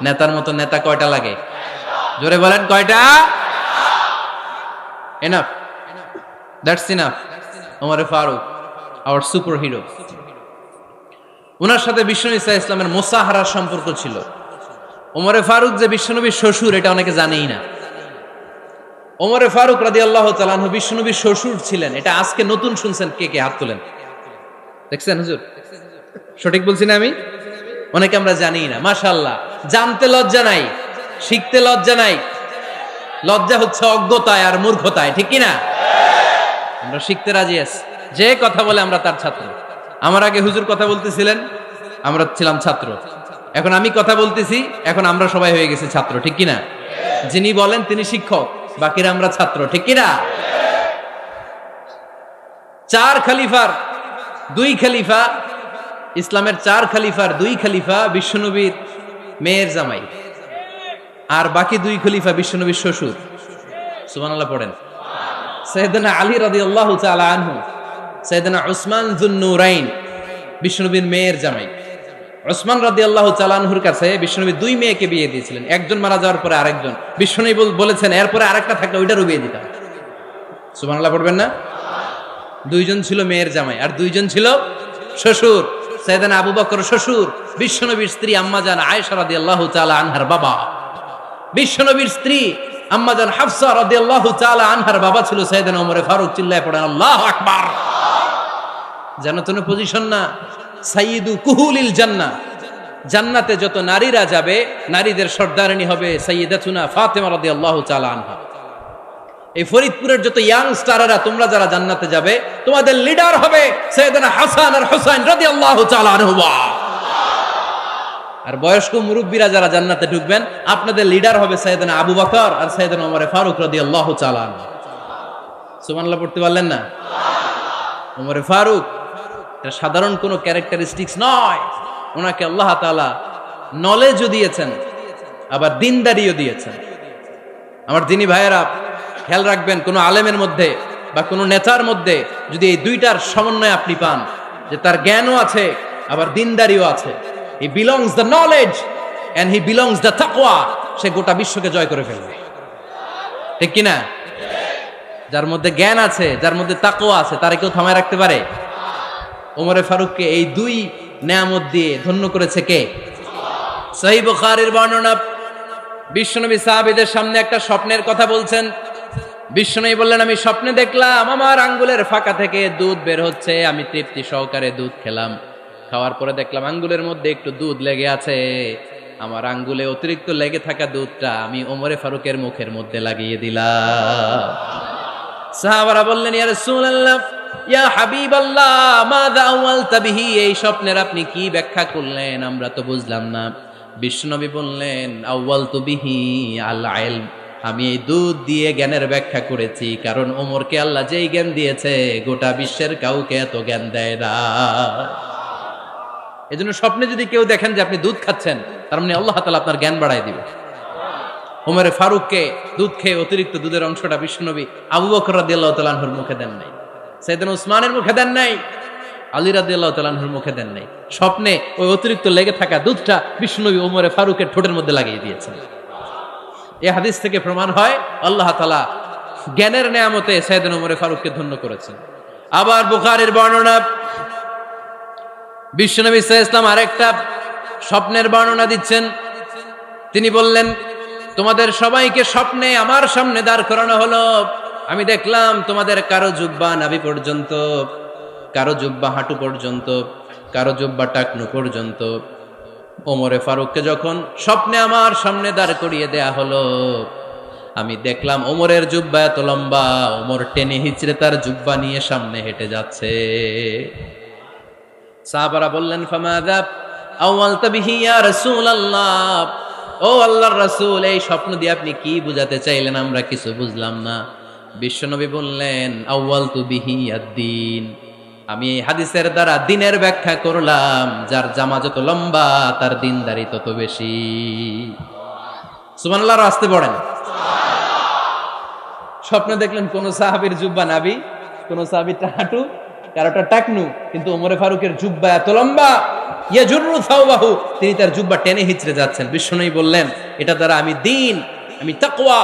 নেতার মতো নেতা কয়টা লাগে? জোরে বলেন কয়টা? Enough, that's enough. ওমরে ফারুক আওয়ার সুপার হিরো। ওনার সাথে বিশ্বনবী সাল্লাল্লাহু আলাইহি ওয়াসাল্লামের মুসাহারার সম্পর্ক ছিল। ওমরে ফারুক যে বিশ্বনবীর শ্বশুর, এটা অনেকে জানেই না। ওমরে ফারুক রাদিয়াল্লাহু তাআলা আনহু বিশ্বনবীর শ্বশুর ছিলেন, এটা আজকে নতুন শুনছেন। কে কে হাত তোলেন? দেখছেন হুজুর? সঠিক বলছি না আমি? অনেকে আমরা জানি না। মাশাআল্লাহ, জানতে লজ্জা নাই, শিখতে লজ্জা নাই। লজ্জা হচ্ছে অজ্ঞতায় আর মূর্খতায়, ঠিক কি না? আমরা শিখতে রাজি আছি। যে কথা বলে আমরা তার ছাত্র। আমার আগে হুজুর কথা বলতেছিলেন, আমরা ছিলাম ছাত্র। এখন আমি কথা বলতেছি, এখন আমরা সবাই হয়ে গেছি ছাত্র, ঠিক কি না? যিনি বলেন তিনি শিক্ষক, বাকিরা আমরা ছাত্র, ঠিক কি না? 4 খলিফার 2 খলিফা, ইসলামের 4 খলিফার 2 খলিফা বিশ্বনবীর মেয়ের জামাই, আর বাকি 2 খলিফা বিশ্বনবীর শ্বশুর। সুবহানাল্লাহ পড়েন। সাইয়েদনা আলী রাদিয়াল্লাহু তাআলা আনহু, সাইয়েদনা উসমান যুন-নূরাইন বিশ্বনবীর মেয়ের জামাই। উসমান রাদিয়াল্লাহু তাআলা আনহুর কাছে বিশ্বনবী 2 মেয়েকে বিয়ে দিয়েছিলেন। একজন মারা যাওয়ার পরে আরেকজন। বিশ্বনবী বলেছেন এরপরে আরেকটা থাকলে ওইটারও বিয়ে দিতাম। সুবহানাল্লাহ পড়বেন না? 2 জন ছিল মেয়ের জামাই আর 2 জন ছিল শ্বশুর। সাইয়েদনা আবু বকর শ্বশুর, বিশ্বনবীর স্ত্রী আম্মাজান আয়েশা রাদিয়াল্লাহু তাআলা আনহার বাবা। বিশ্বনবীর স্ত্রী আম্মাজান হাফসা রাদিয়াল্লাহু তাআলা আনহার বাবা ছিল সাইয়েদনা ওমরে ফারুক। চিল্লায় পড়েন আল্লাহু আকবার। জানো তো পজিশন না? সাইয়্যিদু কুহুলিল জান্নাহ, জান্নাতে যত নারীরা যাবে, নারীদের সর্দারিনী হবে সাইয়্যিদাতুনা ফাতেমা রাদিয়াল্লাহু তাআলা আনহা। এই ফরিদপুরের যত ইয়াংস্টাররা তোমরা যারা জান্নাতে যাবে তোমাদের লিডার হবে সাইয়েদনা হাসান আর হুসাইন রাদিয়াল্লাহু তাআলা আনহুমা। আর বয়স্ক মুরব্বীরা যারা জান্নাতে ঢুকবেন আপনাদের লিডার হবে সাইয়েদনা আবু বকর আর সাইয়েদনা ওমর ফারুক রাদিয়াল্লাহু তাআলা আনহু। সুবহানাল্লাহ পড়তে পারলেন না? ওমর ফারুক এটা সাধারণ কোনো ক্যারেক্টারিস্টিক্স নয়, ওনাকে আল্লাহ তাআলা নলেজও দিয়েছেন আবার দিনদারিও দিয়েছেন। আমার দিনী ভাইয়েরা খেয়াল রাখবেন, কোন আলেমের মধ্যে বা কোন নেতার মধ্যে যদি এই দুইটার সমন্বয় আপনি পান, যে তার জ্ঞানও আছে আবার দিনদারিও আছে, he belongs the knowledge and he belongs the তাকওয়া, সে গোটা বিশ্বকে জয় করে ফেলবে। ঠিক কিনা? যার মধ্যে জ্ঞান আছে, যার মধ্যে তাকওয়া আছে, তারে কেউ থামায় রাখতে পারে? ওমরে ফারুককে এই দুই নেয়ামত দিয়ে ধন্য করেছে কে? সহিহ বুখারীর বর্ণনা, বিশ্বনবী সাহাবীদের সামনে একটা স্বপ্নের কথা বলছেন। বিশ্বনবী বললেন, আমি স্বপ্নে দেখলাম আমার আঙ্গুলের ফাঁকা থেকে দুধ বের হচ্ছে, আমি তৃপ্তি সহকারে দুধ খেলাম। খাওয়ার পরে দেখলাম আঙ্গুলের মধ্যে একটু দুধ লেগে আছে। আমার আঙ্গুলে অতিরিক্ত লেগে থাকা দুধটা আমি ওমরে ফারুকের মুখের মধ্যে লাগিয়ে দিলাম। সাহাবারা বললেন, ইয়া রাসূলুল্লাহ, ইয়া হাবিবাল্লাহ, মাযা আওয়ালতা বিহি, এই স্বপ্নের আপনি কি ব্যাখ্যা করলেন, আমরা তো বুঝলাম না। বিশ্বনবী বললেন, আওয়ালতু বিহি আল ইলম, আমি এই দুধ দিয়ে জ্ঞানের ব্যাখ্যা করেছি, কারণ ওমরকে আল্লাহ যেই জ্ঞান দিয়েছে গোটা বিশ্বের কাউকে এত জ্ঞান দেয় না। এজন্য স্বপ্নে যদি কেউ দেখেন যে আপনি দুধ খাচ্ছেন, তার মানে আল্লাহ তাআলা আপনার জ্ঞান বাড়ায় দিবে। ওমরে ফারুককে দুধ খেয়ে অতিরিক্ত দুধের অংশটা বিশ্বনবী আবু বকর রাদিয়াল্লাহু তাআলা আনহুর মুখে দেন নাই, সাইয়েদনা উসমানের মুখে দেন নাই, আলী রাদিয়াল্লাহু তাআলা আনহুর মুখে দেন নাই। স্বপ্নে ওই অতিরিক্ত লেগে থাকা দুধটা বিশ্বনবী ওমরে ফারুকের ঠোঁটের মধ্যে লাগিয়ে দিয়েছেন। এই হাদিস থেকে প্রমাণ হয় আল্লাহ তাআলা জ্ঞানের নেয়ামতে সাইয়েদনা ওমরে ফারুককে ধন্য করেছেন। আবার বুখারীর বর্ণনা, বিশ্বনবী সাল্লাল্লাহু আলাইহি ওয়াসাল্লাম আরেকটা স্বপ্নের বর্ণনা দিচ্ছেন। তিনি বললেন, তোমাদের সবাইকে স্বপ্নে আমার সামনে দাঁড় করানো হলো। আমি দেখলাম তোমাদের কারো জুব্বা নাভি পর্যন্ত, কারো জুব্বা হাঁটু পর্যন্ত, কারো জুব্বা টাকনু পর্যন্ত। ওমরে ফারুককে যখন স্বপ্নে আমার সামনে দাঁড় করিয়ে দেয়া হলো, আমি দেখলাম ওমরের জুব্বা এত লম্বা, ওমর টেনে হিচড়ে তার জুব্বা নিয়ে সামনে হেঁটে যাচ্ছে। সাহাবারা বললেন, ফামাযা আওয়ালতা বিহি ইয়া রাসূলুল্লাহ, ও আল্লাহর রাসূল, এই স্বপ্ন দিয়ে আপনি কি বুঝাতে চাইলেন, আমরা কিছু বুঝলাম না। বিশ্বনবী বললেন, আউয়ালতু বিহি আদ-দীন, আমি এই হাদিসের দ্বারা দিনের ব্যাখ্যা করলাম, যার জামা যত লম্বা তার দিনদারি তত বেশি। সুবহানাল্লাহ, আসতে পড়েন। স্বপ্নে দেখলেন কোন সাহাবীর জুব্বা নাভি, কোন সাহাবীরটা হাঁটু, কারোটা টাকনু, কিন্তু ওমরে ফারুকের জুব্বা এত লম্বা, ইয়াজুরু সাওবাহু, তিনি তার জুব্বা টেনে হিচড়ে যাচ্ছেন। বিশ্বনবী বললেন, এটা দ্বারা আমি দিন, আমি তাকওয়া,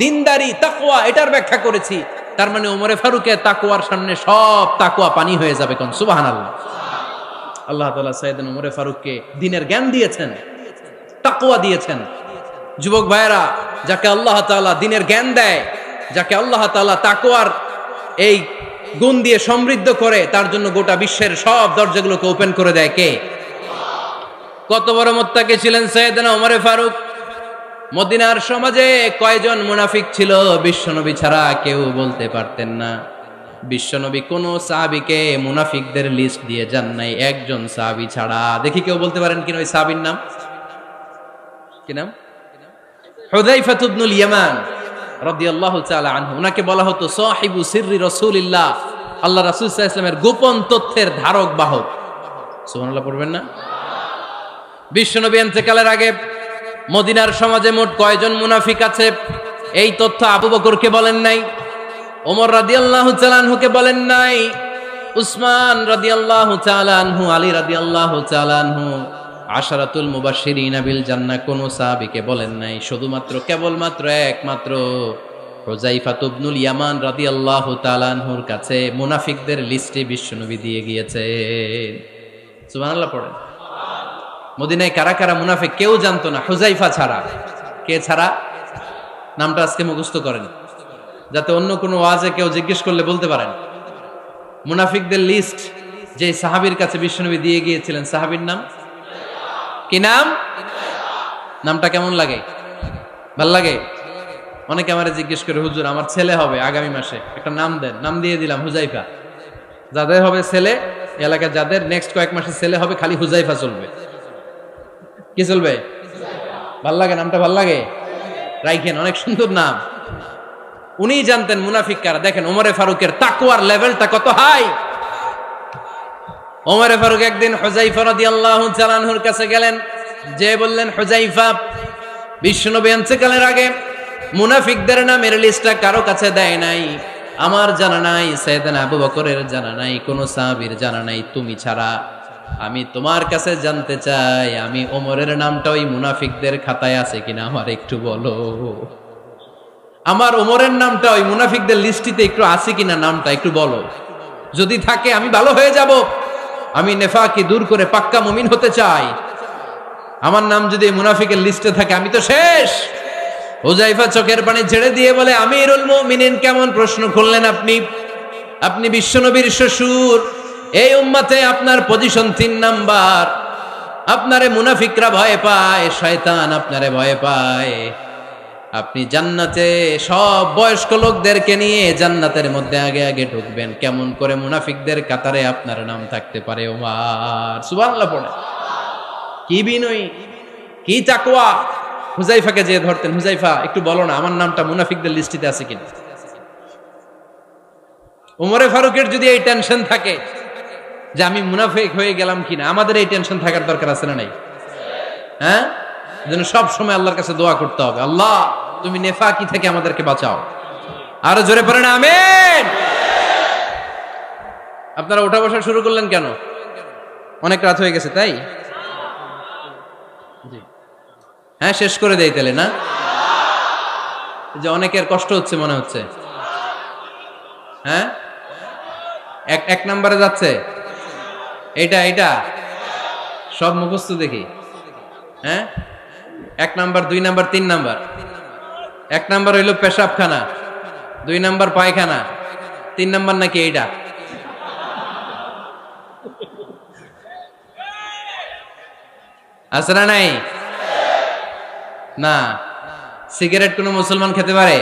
দিনদারি, তাকওয়া, এটার ব্যাখ্যা করেছি। তার মানে ওমরে ফারুকের তাকওয়ার সামনে সব তাকওয়া পানি হয়ে যাবে। কোন সুবহানাল্লাহ। আল্লাহ তাআলা সাইয়েদনা ওমরে ফারুককে দিনের জ্ঞান দিয়েছেন, তাকওয়া দিয়েছেন। যুবক ভাইয়েরা, যাকে আল্লাহ তাআলা দিনের জ্ঞান দেয়, যাকে আল্লাহ তাআলা তাকওয়ার এই গুণ দিয়ে সমৃদ্ধ করে, তার জন্য গোটা বিশ্বের সব দরজাগুলোকে ওপেন করে দেয় কে? কত বড় মুত্তাকি ছিলেন সাইয়েদনা ওমরে ফারুক। মদিনার সমাজে কয়জন মুনাফিক ছিল বিশ্বনবী ছাড়া কেউ বলতে পারতেন না। বিশ্বনবী কোন সাহাবীকে মুনাফিকদের লিস্ট দিয়ে যান নাই, একজন সাহাবী ছাড়া। দেখি কেউ বলতে পারেন কিনা ওই সাহাবীর নাম? কি নাম? হুযায়ফা ইবনুল ইয়ামান রাদিয়াল্লাহু তাআলা আনহু। উনাকে বলা হতো সাহিবু সিররি রাসূলিল্লাহ, আল্লাহ রাসূল সাল্লাল্লাহু আলাইহি ওয়াসাল্লামের গোপন তথ্যের ধারক বাহক। সুবহানাল্লাহ পড়বেন না? বিশ্বনবী ইন্তেকালের আগে মদিনার সমাজে মোট কয়জন মুনাফিক আছে, এই তথ্য আবু বকরকে বলেন নাই, ওমর রাদিয়াল্লাহু তাআলা আনহুকে বলেন নাই, উসমান রাদিয়াল্লাহু তাআলা আনহু, আলী রাদিয়াল্লাহু তাআলা আনহু, আশারাতুল মুবাশশিরিনা বিল জান্নাহ কোন সাহাবীকে বলেন নাই। শুধুমাত্র কেবলমাত্র একমাত্র হুযায়ফা ইবনুল ইয়ামান রাদিয়াল্লাহু তাআলা আনহুর কাছে মুনাফিকদের লিস্টে বিশ্বনবী দিয়ে গিয়েছেন। সুবহানাল্লাহ পড়েন। মদিনায় কারা কারা মুনাফিক কেউ জানতো না হুযায়ফা ছাড়া। কে ছাড়া? নামটা আজকে মুখস্থ করেন, যাতে অন্য কোনো ওয়াজে কেউ জিজ্ঞেস করলে বলতে পারেন। মুনাফিকদের লিস্ট যে সাহাবীর কাছে বিশ্বনবী দিয়ে গিয়েছিলেন, সাহাবীর নাম কি? নাম? নামটা কেমন লাগে? ভাল লাগে? অনেকে আমারে জিজ্ঞেস করে, হুজুর আমার ছেলে হবে আগামী মাসে, একটা নাম দেন। নাম দিয়ে দিলাম হুজাইফা। যাদের হবে ছেলে, এলাকায় যাদের নেক্সট কয়েক মাসে ছেলে হবে, খালি হুজাইফা চলবে। কি চলবে? ভাল লাগে নামটা? ভাল লাগে? রাইখেন, অনেক সুন্দর নাম। উনি জানতেন মুনাফিক কারা। দেখেন ওমরে ফারুকের তাকওয়ার লেভেলটা কত হাই। ওমরে ফারুক একদিন হুজাইফা রাদিয়াল্লাহু তাআলা আনহুর কাছে গেলেন, যে বললেন, হুজাইফা, বিশ্বনবী ইন্তেকালের আগে মুনাফিকদের নামের লিস্টটা কারো কাছে দেয় নাই, আমার জানা নাই, সাইয়েদনা আবু বকরের জানা নাই, কোন সাহাবীর জানা নাই, তুমি ছাড়া। আমি তোমার কাছে জানতে চাই, আমি ওমরের নামটা ওই মুনাফিকদের খাতায় আছে কিনা আমার একটু বলো। আমার ওমরের নামটা ওই মুনাফিকদের লিস্টিতে একটু আছে কিনা, নামটা একটু বলো। যদি থাকে আমি ভালো হয়ে যাব। আমি নেফাকি দূর করে পাক্কা মুমিন হতে চাই। আমার নাম যদি মুনাফিকের লিস্টে থাকে আমি তো শেষ। হুজাইফা চোখের পানি ছেড়ে দিয়ে বলে, আমিরুল মুমিনিন, কেমন প্রশ্ন করলেন আপনি? আপনি বিশ্বনবীর শ্বশুর। এই উম্মতে আপনার পজিশন 3 নাম্বার। আপনারে মুনাফিকরা ভয় পায়, শয়তান আপনারে ভয় পায়। আপনি জান্নাতে সব বয়স্ক লোকদেরকে নিয়ে জান্নাতের মধ্যে আগে আগে ঢুকবেন। কেমন করে মুনাফিকদের কাতারে আপনার নাম থাকতে পারে ওমর? সুবহানাল্লাহ পড়ে। কি বিনয়ী, কি তাকওয়া। হুজাইফাকে যে ধরতেন, হুজাইফা একটু বলো না আমার নামটা মুনাফিকদের লিস্টিতে আছে কিনা। ওমরে ফারুকের যদি এই টেনশন থাকে যে আমি মুনাফিক হয়ে গেলাম কিনা, আমাদের এই টেনশন থাকার দরকার আছে না নাই? হ্যাঁ, যেন সব সময় আল্লাহর কাছে দোয়া করতে হবে, আল্লাহ তুমি নেফাকি থেকে আমাদেরকে বাঁচাও। আরো জোরে পড়েন আমিন। আপনারা ওঠা বসা শুরু করলেন কেন? অনেক রাত হয়ে গেছে তাই? হ্যাঁ, শেষ করে দেই তাহলে না? যে অনেকের কষ্ট হচ্ছে মনে হচ্ছে। হ্যাঁ, এক নম্বরে যাচ্ছে এটা সব মুখস্থ দেখি। হ্যাঁ, 1 নাম্বার, 2 নাম্বার, 3 নাম্বার। 1 নাম্বার হইল পেশাবখানা, 2 নাম্বার পায়খানা, 3 নাম্বার নাকি এইটা? আছে না নাই? না। সিগারেট কোন মুসলমান খেতে পারে?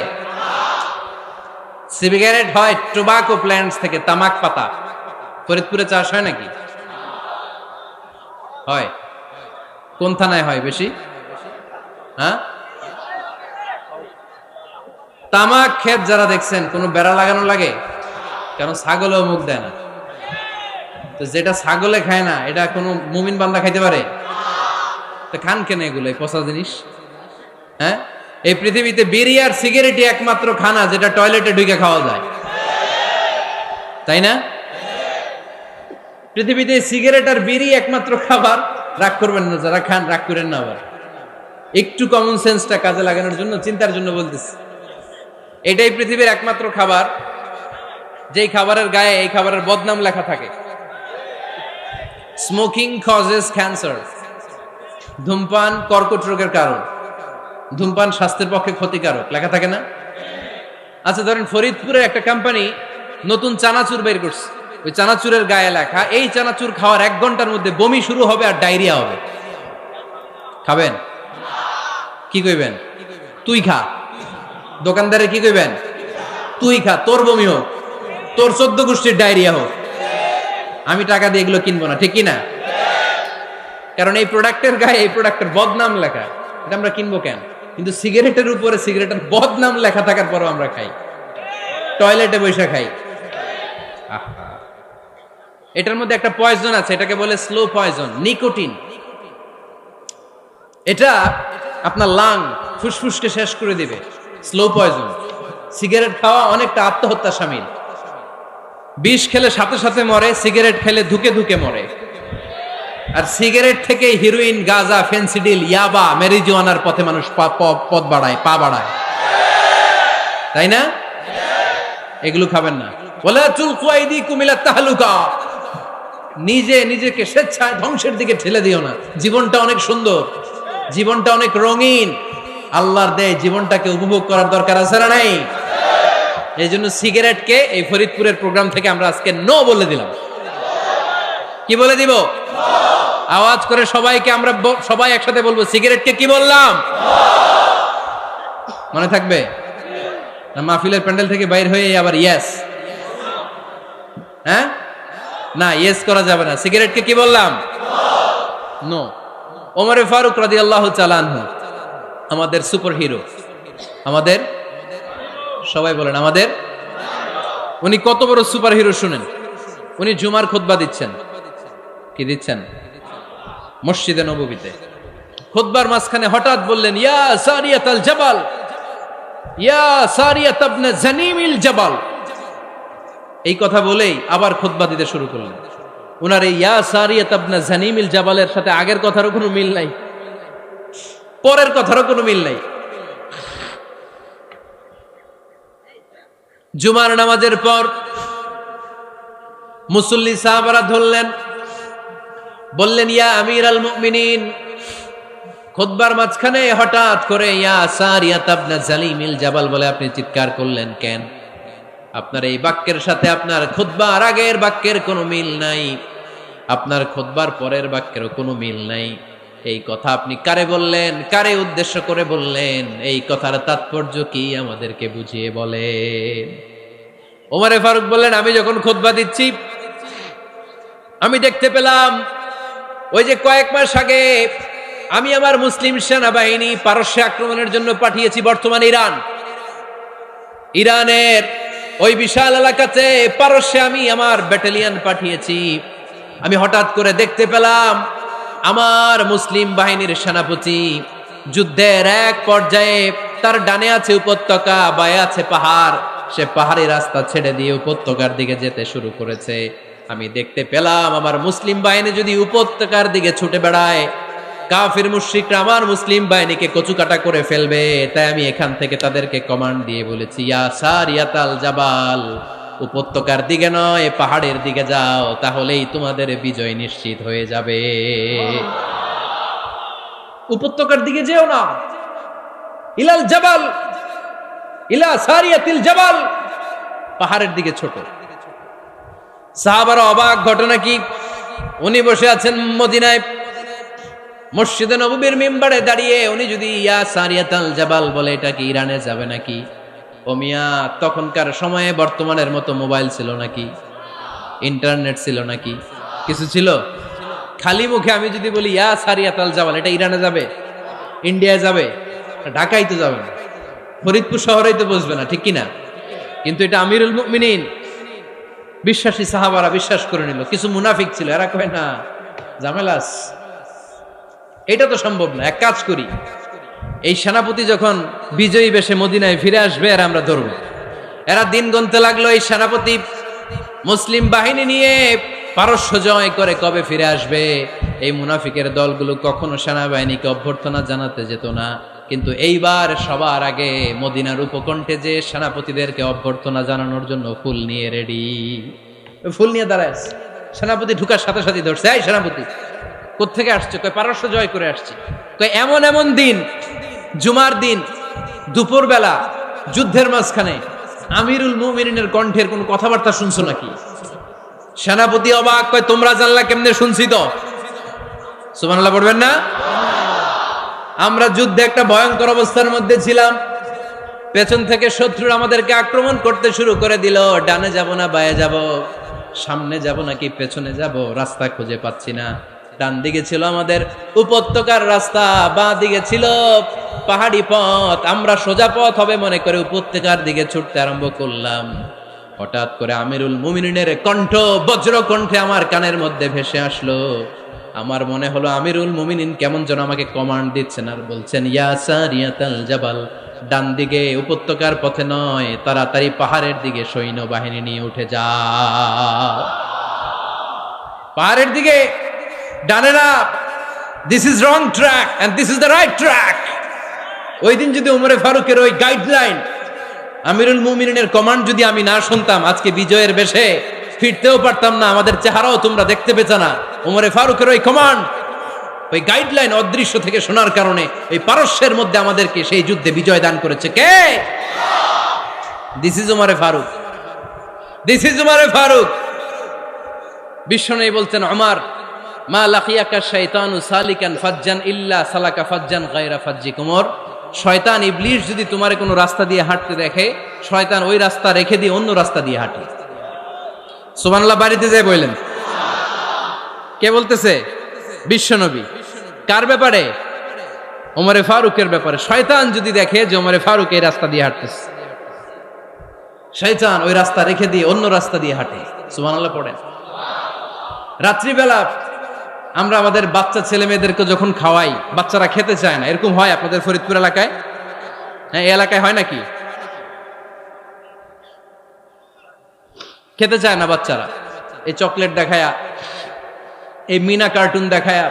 সিগারেট হয় টোবাকো প্ল্যান্টস থেকে, তামাক পাতা। ফরিদপুরে চাষ হয় নাকি? হয়। কোন থানায় হয় বেশি? হ্যাঁ, তামাক ক্ষেত যারা দেখছেন, কোনো বেড়া লাগানো লাগে? কেন? ছাগলেও মুখ দেয় না। তো যেটা ছাগলে খায় না, এটা কোনো মুমিন বান্দা খাইতে পারে? তো খান কেন এগুলো, এই পচা জিনিস? হ্যাঁ, এই পৃথিবীতে বিড়ি আর সিগারেটই একমাত্র খানা যেটা টয়লেটে ঢুকে খাওয়া যায়, তাই না? পৃথিবীতে সিগারেট আর বিড়ি একমাত্র খাবার। রাগ করবেন না, যারা খান রাগ করেন না। আবার একটু কমন সেন্সটা কাজে লাগানোর জন্য, চিন্তার জন্য বলতেছি। এটাই পৃথিবীর একমাত্র খাবার যেই খাবারের গায়ে এই খাবারের বদনাম লেখা থাকে, স্মোকিং কজেস ক্যান্সার। ধূমপান কর্কট রোগের কারণ, ধূমপান স্বাস্থ্যের পক্ষে ক্ষতিকারক লেখা থাকে না? আচ্ছা, ধরেন ফরিদপুরের একটা কোম্পানি নতুন চানাচুর বের করছে, ওই চানাচুরের গায়ে লেখা, এই চানাচুর খাওয়ার 1 ঘন্টার মধ্যে বমি শুরু হবে আর ডায়রিয়া হবে। খাবেন? কি কইবেন? তুই খা। দোকানদারে কি কইবেন? তুই খা, তোর বমি হোক, তোর 14 গোষ্ঠীর ডায়রিয়া হোক, আমি টাকা দিয়ে এগুলো কিনবো না। ঠিক কি না? কারণ এই প্রোডাক্টের গায়ে এই প্রোডাক্টের বদনাম লেখা, এটা আমরা কিনবো কেন? কিন্তু সিগারেটের উপরে সিগারেটের বদনাম লেখা থাকার পরও আমরা খাই, টয়লেটে বসে খাই। এটার মধ্যে একটা পয়জন আছে, এটাকে বলে স্লো পয়জন, নিকোটিন। এটা আপনার লাং, ফুসফুসকে শেষ করে দিবে। Slow poison. সিগারেট খাওয়া অনেকটা আত্মহত্যা শামিল। বিষ খেলে সাথে সাথে মরে, সিগারেট খেলে ধুকে ধুকে মরে। আর সিগারেট থেকে হিরোইন, গাঁজা, ফেন্সিডিল, ইয়াবা, মেরিজুয়ানার পথে মানুষ পথ বাড়ায়, পা বাড়ায়, তাই না? এগুলো খাবেন না। ওয়ালা তুলকু আইদিকুম ইলা তাহলুকা। নিজে নিজেকে স্বেচ্ছায় ধ্বংসের দিকে ঠেলে দিও না। জীবনটা অনেক সুন্দর, জীবনটা অনেক রঙিন, আল্লাহর দেয় জীবনটাকে উপভোগ করার দরকার আছে না নাই? এই জন্য সিগারেটকে এই ফরিদপুরের প্রোগ্রাম থেকে আমরা আজকে নো বলে দিলাম। কি বলে দিব? আওয়াজ করে সবাইকে আমরা সবাই একসাথে বলবো, সিগারেটকে কি বললাম? মনে থাকবে? না মাহফিলের প্যান্ডেল থেকে বাইর হয়ে আবার ইয়েস? হ্যাঁ, না ইয়েস করা যাবে না। সিগারেটকে কি বললাম? নো। ওমরে ফারুক রাদিয়াল্লাহু তাআলা আনহু আমাদের সুপার হিরো, আমাদের সবাই বলেন আমাদের। উনি কত বড় সুপার হিরো শুনেন। উনি জুমার খুতবা দিচ্ছেন। কি দিচ্ছেন? মসজিদে নববীতে। খুতবার মাঝখানে হঠাৎ বললেন, ইয়া সারিয়াতাল জাবাল, ইয়া সারিয়াত ইবনে জানিমিল জাবাল। এই কথা বলেই আবার খুতবা দিতে শুরু করলেন। উনার এই ইয়া সারিয়াত ইবনে জানিমিল জাবালের সাথে আগের কথারও কোনো মিল নাই, পরের কথারও কোনো মিল নাই। জুমার নামাজের পর মুসল্লি সাহাবারা ধরলেন, বললেন, ইয়া আমিরাল মুমিনিন। খুতবার মাঝখানে হঠাৎ করে ইয়া সারিয়াত ইবনে জালিমিল জাবাল বলে আপনি চিৎকার করলেন কেন? আপনার এই বাক্যের সাথে আপনার খুতবার আগের বাক্যের কোনো মিল নাই, আপনার খুতবার পরের বাক্যেরও কোনো মিল নাই। এই কথা আপনি কারে বললেন, কারে উদ্দেশ্য করে বললেন? এই কথার তাৎপর্য কি আমাদেরকে বুঝিয়ে বলেন। ওমরে ফারুক বললেন, আমি যখন খুতবা দিচ্ছি আমি দেখতে পেলাম ওই যে কয়েক মাস আগে আমি আমার মুসলিম সেনাবাহিনী পারস্যে আক্রমণের জন্য পাঠিয়েছি, বর্তমান ইরানের ওই বিশাল এলাকাতে পারস্যে আমি আমার ব্যাটালিয়ন পাঠিয়েছি। আমি হঠাৎ করে দেখতে পেলাম আমার মুসলিম বাহিনীর সেনাপতি যুদ্ধের এক পর্যায়ে তার ডানে আছে উপত্যকা, বায়ে আছে পাহাড়। সে পাহাড়ি রাস্তা ছেড়ে দিয়ে উপত্যকার দিকে যেতে শুরু করেছে। আমি দেখতে পেলাম আমার মুসলিম বাহিনী যদি উপত্যকার দিকে ছুটে বেড়ায়, কাফির মুশরিকরা আমার মুসলিম বাহিনীকে কচুকাটা করে ফেলবে। তাই আমি এখান থেকে তাদেরকে কমান্ড দিয়ে বলেছি, ইয়া সারিয়াতাল জাবাল, উপত্যকার দিকে নয় পাহাড়ের দিকে যাও, তাহলেই তোমাদের বিজয় নিশ্চিত হয়ে যাবে। উপত্যকার দিকে যেও না, ইলাল জাবাল, ইলা সারিয়াতিল জাবাল, পাহাড়ের দিকে ছোট। সাহাবারা অবাক, ঘটনা কি? উনি বসে আছেন মদিনায় মসজিদে নববীর মিম্বারে দাঁড়িয়ে, উনি যদি ইয়া সারিয়াতাল জাবাল বলে, এটা কি ইরানে যাবে নাকি? ও মিয়া, তখনকার সময়ে বর্তমানের মতো মোবাইল ছিল নাকি? ইন্টারনেট ছিল নাকি? কিছু ছিল? খালি মুখে আমি যদি বলি ইয়া সারিয়াতাল জাবাল, এটা ইরানে যাবে? ইন্ডিয়ায় যাবে? ঢাকায় তো যাবে না, ফরিদপুর শহরেই তো বসবে না, ঠিক কিনা? কিন্তু এটা আমিরুল মুমিনিন বিশ্বাসী সাহাবারা বিশ্বাস করে নিল। কিছু মুনাফিক ছিল, এরা কয় না ঝামেলাস, এটা তো সম্ভব না। এক কাজ করি, এই সেনাপতি যখন বিজয়ী বেশে মদিনায় ফিরে আসবে আর আমরা ধরব। এরা দিন গুনতে লাগলো, এই সেনাপতি মুসলিম বাহিনী নিয়ে পারস্য জয় করে কবে ফিরে আসবে। এই মুনাফিকের দলগুলো কখনো সেনাবাহিনীকে অভ্যর্থনা জানাতে যেত না, কিন্তু এইবার সবার আগে মদিনার উপকণ্ঠে যে সেনাপতিদেরকে অভ্যর্থনা জানানোর জন্য ফুল নিয়ে রেডি। ফুল নিয়ে দাঁড়ায় সেনাপতি ঢুকার সাথে সাথে ধরছে, এই সেনাপতি কোত্থেকে আসছে? কয় পারস্য জয় করে আসছি। কয় এমন এমন দিন, জুমার দিন দুপুর বেলা যুদ্ধের মাঝখানে আমিরুল মুমিনিনের কণ্ঠের কোন কথাবার্তা শুনছো নাকি? সেনাপতি অবাক, কয় তোমরা জানলা কেমনে? শুনছি তো। সুবহানাল্লাহ পড়বেন না? আমরা যুদ্ধে একটা ভয়ঙ্কর অবস্থার মধ্যে ছিলাম, পেছন থেকে শত্রু আমাদেরকে আক্রমণ করতে শুরু করে দিল। ডানে যাব না বায়ে যাব, সামনে যাব নাকি পেছনে যাব, রাস্তা খুঁজে পাচ্ছি না। ডান দিকে ছিল আমাদের উপত্যকার রাস্তা, বাঁ দিকে ছিল পাহাড়ি পথ। আমরা সোজা পথ হবে মনে করে উপত্যকার দিকে ছুটতে আরম্ভ করলাম। হঠাৎ করে আমিরুল মুমিনিনের কণ্ঠ বজ্র কণ্ঠে আমার কানের মধ্যে ভেসে আসলো। আমার মনে হলো আমিরুল মুমিনিন কেমন যেন আমাকে কমান্ড দিচ্ছেন আর বলছেন, ইয়া সারিয়াতাল জাবাল, ডান দিকে উপত্যকার পথে নয়, তাড়াতাড়ি পাহাড়ের দিকে সৈন্য বাহিনী নিয়ে উঠে যাও। পাহাড়ের দিকে, ডানে না। This is wrong track and this is the right track. ওই দিন যদি ওমরে ফারুকের ওই গাইডলাইন, আমিরুল মুমিনিনের কমান্ড যদি আমি না শুনতাম, আজকে বিজয়ের বেশে ফিরতেও পারতাম না, আমাদের চেহারাও তোমরা দেখতে পেতে না। ওমরে ফারুকের ওই কমান্ড, ওই গাইডলাইন অদৃশ্য থেকে শোনার কারণে এই পারস্যের মধ্যে আমাদেরকে সেই যুদ্ধে বিজয় দান করেছে কে? দিস ইজ ওমরে ফারুক, দিস ইজ ওমরে ফারুক। বিশ্বনবী বলছেন, ওমর, মা লাকিয়াকা শাইতানু সালিকান ফাজ্জান ইল্লা সালাকা ফাজ্জান গায়রা ফাজ্জিক। ওমর, শয়তান ইবলিশ যদি তোমারে কোনো রাস্তা দিয়ে হাঁটতে দেখে, শয়তান ওই রাস্তা রেখে দিয়ে অন্য রাস্তা দিয়ে হাঁটে। সুবহানাল্লাহ বাড়িতে যায় বললেন। কে বলতেছে? বিশ্বনবী। কার ব্যাপারে? ওমরে ফারুকের ব্যাপারে। শয়তান যদি দেখে যে ওমরে ফারুক এই রাস্তা দিয়ে হাঁটতেছে, শয়তান ওই রাস্তা রেখে দিয়ে অন্য রাস্তা দিয়ে হাঁটে। সুবহানাল্লাহ পড়েন। রাত্রিবেলা আমরা আমাদের বাচ্চা ছেলে মেয়েদেরকে যখন খাওয়াই, বাচ্চারা খেতে চায় না, এরকম হয় আপনাদের ফরিদপুর এলাকায়? হ্যাঁ, এই এলাকায় হয় নাকি? খেতে চায় না বাচ্চারা, এই চকলেট দেখায়া, এই মিনা কার্টুন দেখায়া,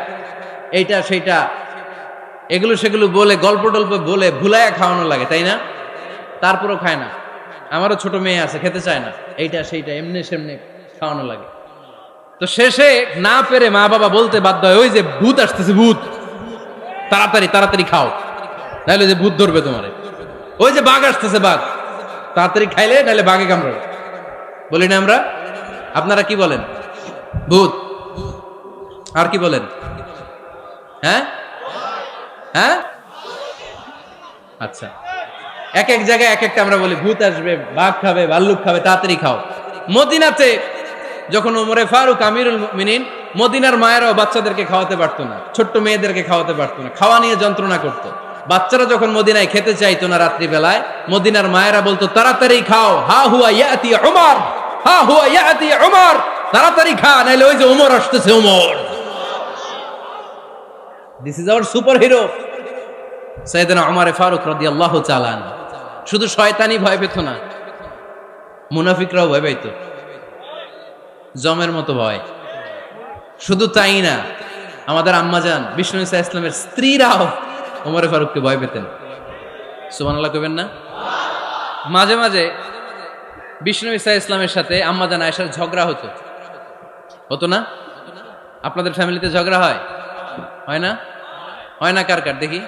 এইটা সেইটা এগুলো সেগুলো বলে, গল্প টল্প বলে ভুলায়া খাওয়ানো লাগে, তাই না? তারপরও খায় না। আমারও ছোট মেয়ে আছে, খেতে চায় না, এইটা সেইটা এমনি সেমনি খাওয়ানো লাগে। তো শেষে না পেরে মা বাবা বলতে বাধ্য হয়, ওই যে ভূত আসতেছে, ভূত, তাড়াতাড়ি তাড়াতাড়ি খাও, নাহলে যে ভূত ধরবে তোমারে। ওই যে বাঘ আসতেছে, বাঘ, তাড়াতাড়ি খাইলে নাহলে বাঘে কামড়াবে। বলি না আমরা? আপনারা কি বলেন? ভূত। আর কি বলেন? হ্যাঁ হ্যাঁ, আচ্ছা, এক এক জায়গায় এক একটা আমরা বলি, ভূত আসবে, বাঘ খাবে, ভাল্লুক খাবে, তাড়াতাড়ি খাও। মদিনাতে যখন ওমরে ফারুক আমিরুল মুমিনিন, মদিনার মায়েরাও বাচ্চাদেরকে খাওয়াতে পারতো না, ছোট্ট মেয়েদেরকে খাওয়াতে পারতো না, খাওয়া নিয়ে যন্ত্রণা করতো। বাচ্চারা যখন মদিনায় খেতে চাইতো না রাত্রি বেলায়, মদিনার মায়েরা বলতো তাড়াতাড়ি খাও, হা হুয়া ইয়াতি উমর, হা হুয়া ইয়াতি উমর, তাড়াতাড়ি খা, নাইলে ওই যে ওমর আসতেছে, Omar. This is our superhero সাইয়েদনা ওমর ফারুক রাদিয়াল্লাহু তাআলা আনহু। শুধু শয়তানি ভয় পেত না, মুনাফিকরাও ভয় পাইতো, জমের মতো ভয়। শুধু তাই না, আমাদের আম্মাজান বিষ্ণু ইসা ইসলামের স্ত্রীরাও ওমর ফারুককে ভয় পেতেন। সুবহানাল্লাহ কইবেন না? মাঝে মাঝে বিষ্ণু ইসা ইসলামের সাথে আম্মাজান আয়েশার ঝগড়া হতো, হতো না? আপনাদের ফ্যামিলিতে ঝগড়া হয়? হয় না? হয় না? কার কার দেখি?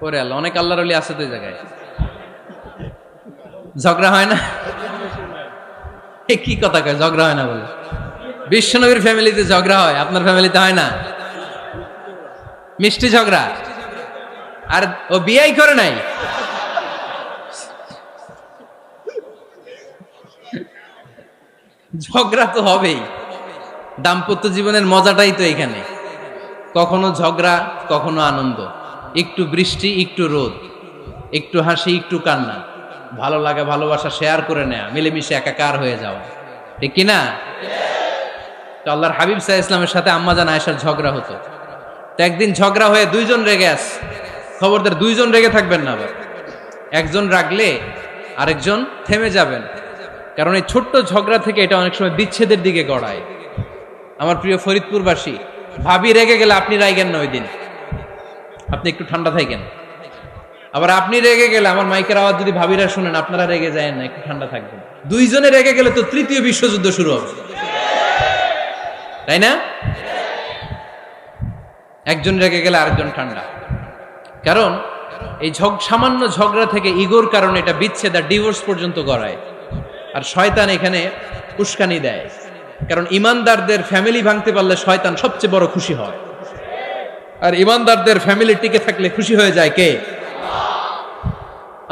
ওরে আল্লাহ, অনেক আল্লাহর ওলি আছে তো এই জায়গায়। ঝগড়া হয় না? কি কথা কয়, ঝগড়া হয় না বলে? বিশ্বনবীর ফ্যামিলিতে ঝগড়া হয়, আপনার ফ্যামিলিতে হয় না? মিষ্টি ঝগড়া। আর ও বিয়াই করে নাই, ঝগড়া তো হবেই। দাম্পত্য জীবনের মজাটাই তো এখানে, কখনো ঝগড়া, কখনো আনন্দ, একটু বৃষ্টি, একটু রোদ, একটু হাসি, একটু কান্না, ভালো লাগা ভালোবাসা শেয়ার করে নেয়া, মিলেমিশে একাকার হয়ে যাওয়া, ঠিক কিনা? তো আল্লাহর হাবিব সাল্লাল্লাহু আলাইহি ওয়াসাল্লামের সাথে আম্মাজান আয়েশার ঝগড়া হতো। তো একদিন ঝগড়া হয়ে দুইজন রেগে আছে। খবরদার দুইজন রেগে থাকবেন না, আবার একজন রাগলে আরেকজন থেমে যাবেন, কারণ এই ছোট্ট ঝগড়া থেকে এটা অনেক সময় বিচ্ছেদের দিকে গড়ায়। আমার প্রিয় ফরিদপুরবাসী, ভাবি রেগে গেলে আপনি রাইগেন না, ওই দিন আপনি একটু ঠান্ডা থাকেন। আবার আপনি রেগে গেলে, আমার মাইকের আওয়াজ যদি ভাবিরা শুনেন, আপনারা রেগে যায় না, একটু ঠান্ডা থাকবেন। দুইজনে রেগে গেলে তো তৃতীয় বিশ্বযুদ্ধ শুরু হবে, তাই না? একজন রেগে গেলে আরেকজন ঠান্ডা, কারণ এই সামান্য ঝগড়া থেকে ইগোর কারণে এটা বিচ্ছেদ আর ডিভোর্স পর্যন্ত গড়ায়। আর শয়তান এখানে উস্কানি দেয়, কারণ ইমানদারদের ফ্যামিলি ভাঙতে পারলে শয়তান সবচেয়ে বড় খুশি হয়, আর ইমানদারদের ফ্যামিলি টিকে থাকলে খুশি হয়ে যায় কে?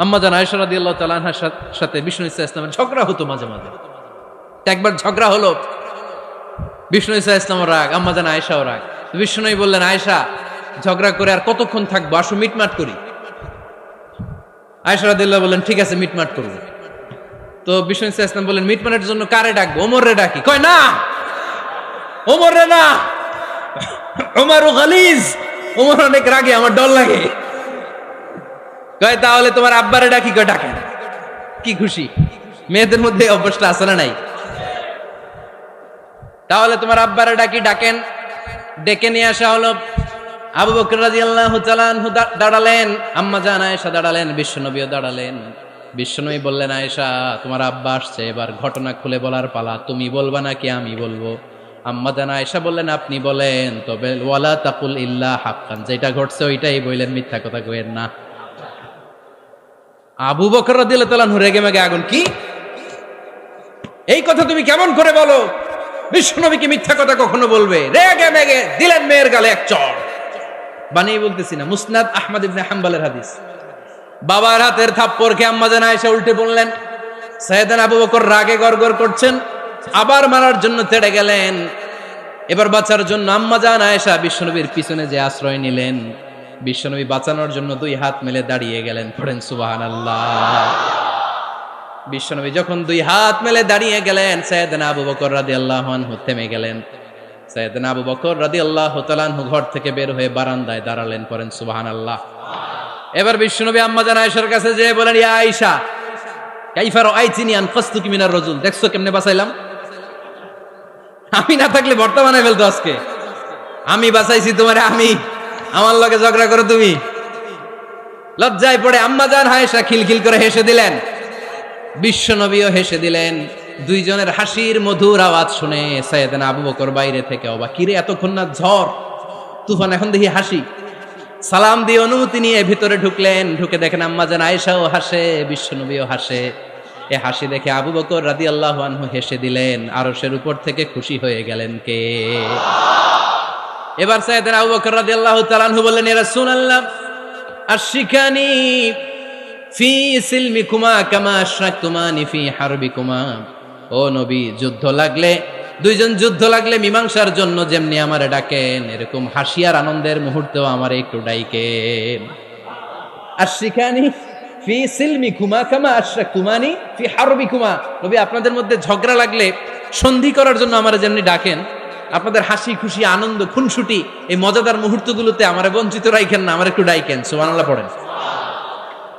আম্মাজান আয়েশা রাদিয়াল্লাহু তাআলা আনহার সাথে বিষ্ণু ইসা ইসলামের ঝগড়া হতো মাঝে মাঝে। একবার ঝগড়া হলো, বিষ্ণু ইসা ইসলামের রাগ, আম্মাজান আয়েশাও রাগ। বিষ্ণুই বললেন, আয়েশা, ঝগড়া করে আর কতক্ষণ থাকবো, আসো মিটমাট করি। আয়েশা রাদিয়াল্লাহু বললেন, ঠিক আছে, মিটমাট করবো। তো বিষ্ণু ইসা ইসলাম বললেন, মিটমাটের জন্য কারে ডাকবো? ওমর রে ডাকি। কয় না, ওমর রে না, ওমর গালিজ, ওমর অনেক রাগে, আমার ডর লাগে। কয় তাহলে তোমার আব্বারে ডাকি। কয় ডাকেন। কি খুশি! মেয়েদের মধ্যে অভ্যাসটা আছে না নাই? তাহলে তোমার আব্বারে ডাকি, ডাকেন। ডেকে নিয়ে আসা হলো। আবু বকর রাদিয়াল্লাহু তাআলা আনহু দাঁড়ালেন, আম্মাজান আয়েশা দাঁড়ালেন, বিশ্বনবীও দাঁড়ালেন। বিশ্বনবী বললেন, আয়েশা, তোমার আব্বা আসছে, এবার ঘটনা খুলে বলার পালা, তুমি বলবা নাকি আমি বলবো? আম্মাজান আয়েশা বললেন, আপনি বলেন, তবে ওয়ালা তাকুল ইল্লা হাক্কান, যেটা ঘটছে ওইটাই বললেন, মিথ্যা কথা কইেন না। আবু বকর রাদিয়াল্লাহু তাআলা আনহু রেগে মেগে আগুন। কি এই কথা তুমি কেমন করে বলো? বিশ্বনবী কি মিথ্যা কথা কখনো বলবে? রেগে মেগে দিলেন মেয়ের গালে এক চড়। বানিয়ে বলতেছি না, মুসনাদ আহমদ ইবনে হাম্বলের হাদিস। বাবার হাতের থাপ্পড় খেয়ে আম্মা জান আয়েশা উল্টে পড়লেন। সাইয়েদনা আবু বকর রাগে গড়গড় করছেন, আবার মারার জন্য তেড়ে গেলেন। এবার বাঁচার জন্য আম্মা জান আয়েশা বিশ্বনবীর পিছনে যে আশ্রয় নিলেন, বিশ্বনবী বাঁচানোর জন্য দুই হাত মেলে দাঁড়িয়ে গেলেন। পড়েন সুবহানাল্লাহ। বিশ্বনবী যখন দুই হাত মেলে দাঁড়িয়ে গেলেন, সাইয়েদনা আবু বকর রাদিয়াল্লাহু আনহু থেমে গেলেন। সাইয়েদনা আবু বকর রাদিয়াল্লাহু তাআলা আনহু ঘর থেকে বের হয়ে বারান্দায় দাঁড়ালেন। পড়েন সুবহানাল্লাহ। এবার বিশ্বনবী আম্মা জান আয়েশার কাছে যেয়ে বলেন, ইয়া আয়েশা কাইফা রাআইতিনি আনকাসতুকি মিনার রাজুল, দেখছো কেমনে বাঁচাইলাম? আমি না থাকলে ভর্তা বানাই ফেলতো আজকে। আমি বাঁচাইছি তোমারে, আমি, আমার লগে ঝগড়া করো তুমি। লজ্জায় পড়ে আম্মা জান আয়েশা খিলখিল করে হেসে দিলেন, বিশ্বনবীও হেসে দিলেন। দুইজনের হাসির মধুর আওয়াজ শুনে সাইয়েদনা আবু বকর বাইরে থেকে অবাক, কিরে এতক্ষণ না ঝড় তুফান, এখন দেখি হাসি। সালাম দিয়ে অনুমতি নিয়ে ভিতরে ঢুকলেন। ঢুকে দেখেন আম্মা জান আয়েশাও হাসে, বিশ্বনবীও হাসে। এ হাসি দেখে আবু বকর রাদিয়াল্লাহু আনহু হেসে দিলেন। আরশের উপর থেকে খুশি হয়ে গেলেন কে? এবার সাইয়েদনা আবু বকর রাদিয়াল্লাহু তাআলা আনহু বললেন, ইয়া রাসূলুল্লাহ আশরিকানি ফি সিলমিকুমা কামা আশরাকতুমানি ফি হারবিকুমা। ও নবী, যুদ্ধ লাগলে, দুইজন যুদ্ধ লাগলে মীমাংসার জন্য যেমনি আমারে ডাকেন, এরকম হাসি আর আনন্দের মুহূর্তেও আমারে একটু ডাইকেন। আশরিকানি ফি সিলমিকুমা কামা আশরাকতুমানি ফি হারবিকুমা। নবী, আপনাদের মধ্যে ঝগড়া লাগলে সন্ধি করার জন্য আমারে যেমনি ডাকেন, আপনাদের হাসি খুশি আনন্দ খুনসুটি এই মজাদার মুহূর্তগুলোতে আমারে বঞ্চিত রাখেন না, আমার একটু ডাইকেন। সুবহানাল্লাহ পড়েন।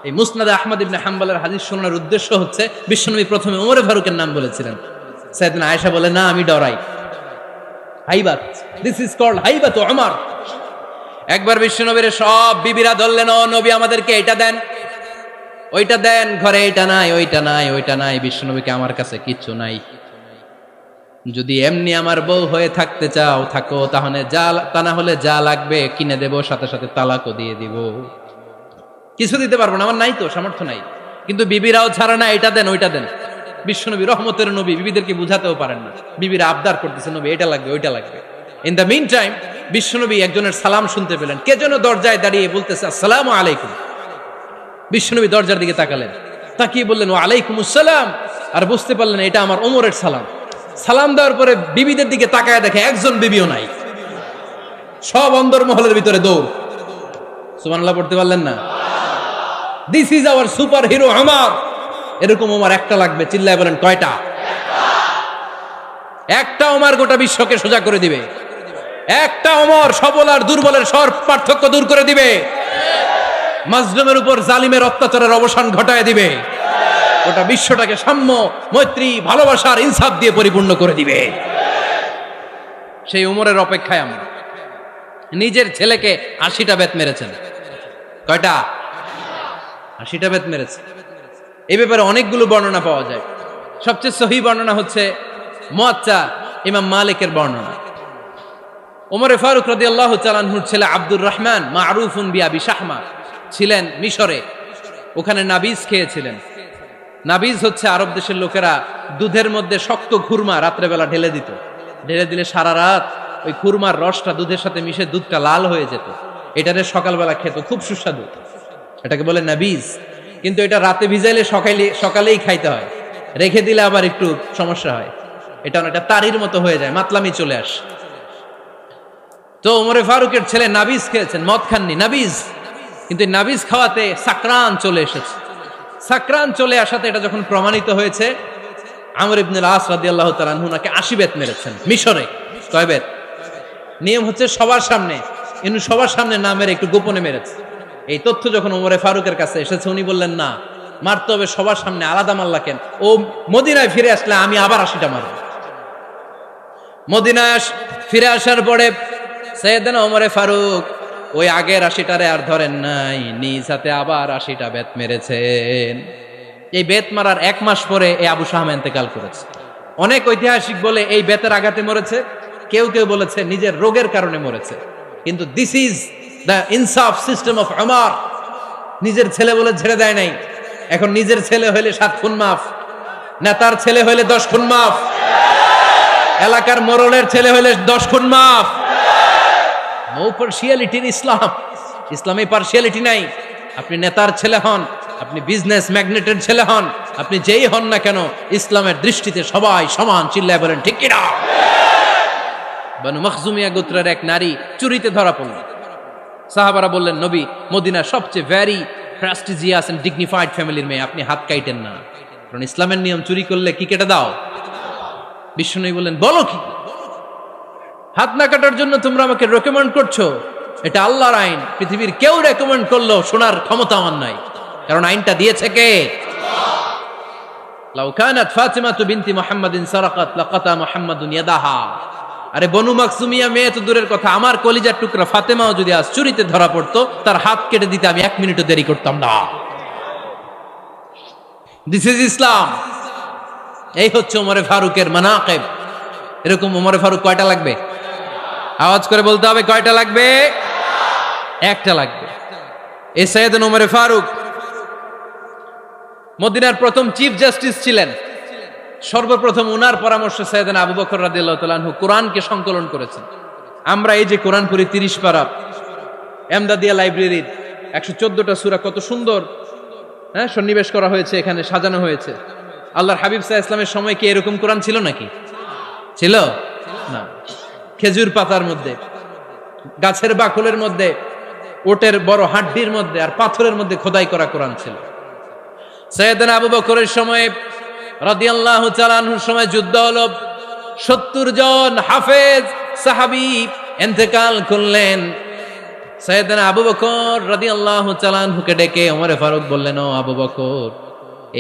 এই মুসনাদ আহমদ ইবনে হাম্বলের হাদিস শোনার উদ্দেশ্য হচ্ছে, বিশ্বনবী প্রথমে ওমর ফারুকের নাম বলেছিলেন। সাইয়েদনা আয়েশা বলে, না আমি ডরাই। হাইবাত, দিস ইজ কল্ড হাইবাত ওমর। একবার বিশ্বনবীর সব বিবিরা ধরলেন, ও নবী আমাদেরকে এটা দেন, ওইটা দেন, ঘরে এটা নাই, ওইটা নাই, ওইটা নাই। বিশ্বনবীকে, আমার কাছে কিচ্ছু নাই, যদি এমনি আমার বউ হয়ে থাকতে চাও থাকো, তাহলে তা না হলে যা লাগবে কিনে দেব, সাথে সাথে তালাকও দিয়ে দিব। কিছু দিতে পারবো না, আমার নাই তো, সামর্থ্য নাই। কিন্তু বিবিরাও ছাড়া না, এটা দেন ওইটা দেন। বিশ্বনবী রহমতের নবী, বিবিদেরকে বুঝাতেও পারেন না, বিবিরা আবদার করতেছে, নবী এটা লাগবে ওইটা লাগবে। ইন দ্য মিন টাইম বিশ্বনবী একজনের সালাম শুনতে পেলেন। কে যেন দরজায় দাঁড়িয়ে বলতেছে, আসসালামু আলাইকুম। বিশ্বনবী দরজার দিকে তাকালেন, তাকিয়ে বললেন, ওয়া আলাইকুমুস সালাম। আর বুঝতে পারলেন এটা আমার ওমরের সালাম। সালাম দেওয়ার পরে বিবিদের দিকে তাকায় দেখে একজন বিবিও নাই, সব অন্দরমহলের ভিতরে দৌড়। সুবহানাল্লাহ পড়তে পারলেন না? This is our super hero Omar. এরকম ওমর একটা লাগবে, চিল্লায় বলেন কয়টা? একটা ওমর গোটা বিশ্বকে সোজা করে দিবে। একটা ওমর সবল আর দুর্বলের সব পার্থক্য দূর করে দিবে। মাজলুমের উপর জালিমের অত্যাচারের অবসান ঘটায় দিবে। গোটা বিশ্বটাকে সাম্য, মৈত্রী, ভালোবাসার ইনসাফ দিয়ে পরিপূর্ণ করে দিবে। সেই উমরের অপেক্ষায় আমরা। নিজের ছেলেকে 80টা বেত মেরেছেন। কয়টা? 80টা বেত মেরেছে। এই ব্যাপারে অনেকগুলো বর্ণনা পাওয়া যায়। সবচেয়ে সহিহ বর্ণনা হচ্ছে মুয়াত্তা ইমাম মালিকের বর্ণনা। ওমর ফারুক রাদিয়াল্লাহু তাআলা আনহুর ছেলে আব্দুর রহমান মারুফুন বিআবি শাহমা ছিলেন মিশরে। ওখানে নাবিজ খেয়েছিলেন। নাবিজ হচ্ছে আরব দেশের লোকেরা দুধের মধ্যে শক্ত খুরমা রাত্রেবেলা ঢেলে দিত। ঢেলে দিলে সারা রাত ওই খুরমার রসটা দুধের সাথে মিশে দুধটা লাল হয়ে যেত। এটারে সকালবেলা খেত, খুব সুস্বাদু। এটাকে বলে নাবিজ। কিন্তু এটা রাতে ভিজাইলে সকালেই খাইতে হয়, রেখে দিলে আবার একটু সমস্যা হয়। এটা অনেকটা তারির মতো হয়ে যায়, মাতলামি চলে আসে। তো ওমরে ফারুকের ছেলে নাবিজ খেয়েছেন, মদ খাননি, নাবিজ। কিন্তু নাবিজ খাওয়াতে সাকরান চলে এসেছে। সাকরান চলে আসাতে এটা যখন প্রমাণিত হয়েছে, আমর ইবনুল আস রাদিয়াল্লাহু তাআলা আনহু নাকি 80 বেত মেরেছেন মিশরে। কয় বেত? নিয়ম হচ্ছে সবার সামনে, কিন্তু সবার সামনে না মেরে একটু গোপনে মেরেছে। এই তথ্য যখন ওমরে ফারুকের কাছে এসেছে, উনি বললেন, না, মারতে হবে সবার সামনে, আলাদা মারলা কেন? ও মদিনায় ফিরে আসলে আমি আবার 80টা মারব। মদিনায় ফিরে আসার পরে সাইয়েদনা ওমরে ফারুক ওই আগের 80টারে আর ধরেন নাই, নিজ হাতে আবার 80টা বেত মেরেছেন। এই বেত মারার 1 মাস পরে এই আবু শাহমা ইন্তেকাল করেছে। অনেক ঐতিহাসিক বলে এই বেতের আঘাতে মরেছে, কেউ কেউ বলেছে নিজের রোগের কারণে মরেছে। কিন্তু দিস ইজ দ্য ইনসাফ সিস্টেম অফ ওমর। নিজের ছেলে বলে ছেড়ে দেয় নাই। এখন নিজের ছেলে হইলে 7 খুন মাফ, নেতার ছেলে হইলে 10 খুন মাফ, এলাকার মোড়লের ছেলে হইলে 10 খুন মাফ। নো পার্সিয়ালিটি ইন ইসলাম। ইসলামে পার্সিয়ালিটি নাই। আপনি নেতার ছেলে হন, আপনি বিজনেস ম্যাগনেটের ছেলে হন, আপনি যেই হন না কেন, ইসলামের দৃষ্টিতে সবাই সমান। চিল্লায় বলেন ঠিক কিনা? বানু মখজুমিয়া গোত্রের এক নারী চুরিতে ধরা পড়ল। সাহাবারা বললেন, নবী, মদিনার সবচেয়ে ভেরি প্রেস্টিজিয়াস এন্ড ডিগনিফাইড ফ্যামিলির মেয়ে, আপনি হাত কাইটেন না, কারণ ইসলামের নিয়ম চুরি করলে কি কেটে দাও। বিশ্বনবী বললেন, বলো কি, হাত না কাটার জন্য তোমরা আমাকে রেকমেন্ড করছো? এটা আল্লাহর আইন, পৃথিবীর কেউ রেকমেন্ড করলো শোনার ক্ষমতা আমার নাই, কারণ আইনটা দিয়েছে কে? লাউ কানাত ফাতিমাতু বিনতি মুহাম্মাদিন সারাকাত লাকাতা মুহাম্মাদুন ইয়াদাহা। আরে বনু মাকসুমিয়া মেয়ে তো দূরের কথা, আমার কলিজার টুকরা ফাতেমাও যদি আজ চুরিতে ধরা পড়তো, তার হাত কেটে দিতে আমি 1 মিনিটও দেরি করতাম না। দিস ইজ ইসলাম। এই হচ্ছে ওমরে ফারুকের মানাকিব। এরকম ওমরে ফারুক কয়টা লাগবে? আওয়াজ করে বলতে হবে, কয়টা লাগবে? একটা লাগবে। এই সাইয়েদনা ওমরে ফারুক মদিনার প্রথম চিফ জাস্টিস ছিলেন। সর্বপ্রথম উনার পরামর্শে সাইয়েদনা আবু বকর রাদিয়াল্লাহু তাআলা আনহু কোরআনকে সংকলন করেছেন। আমরা এই যে কোরআন পড়ি 30 পারা, এমদাদিয়া লাইব্রেরির 114টা সূরা, কত সুন্দর সন্নিবেশ করা হয়েছে, এখানে সাজানো হয়েছে। আল্লাহর হাবিব সাল্লাল্লাহু আলাইহি ওয়াসাল্লামের সময় কি এরকম কোরআন ছিল নাকি? ছিল না। খেজুর পাতার মধ্যে, গাছের বাকলের মধ্যে, ওটের বড় হাড্ডির মধ্যে আর পাথরের মধ্যে খোদাই করা কোরআন ছিল। সাইয়েদনা আবু বকরের সময় রাদিয়াল্লাহু তাআলা আনহুর সময় যুদ্ধ হলো, 70 জন হাফেজ সাহাবী ইন্তেকাল করলেন। সাইয়েদনা আবু বকর রাদিয়াল্লাহু তাআলা আনহুকে ডেকে ওমরে ফারুক বললেন, ও আবু বকর,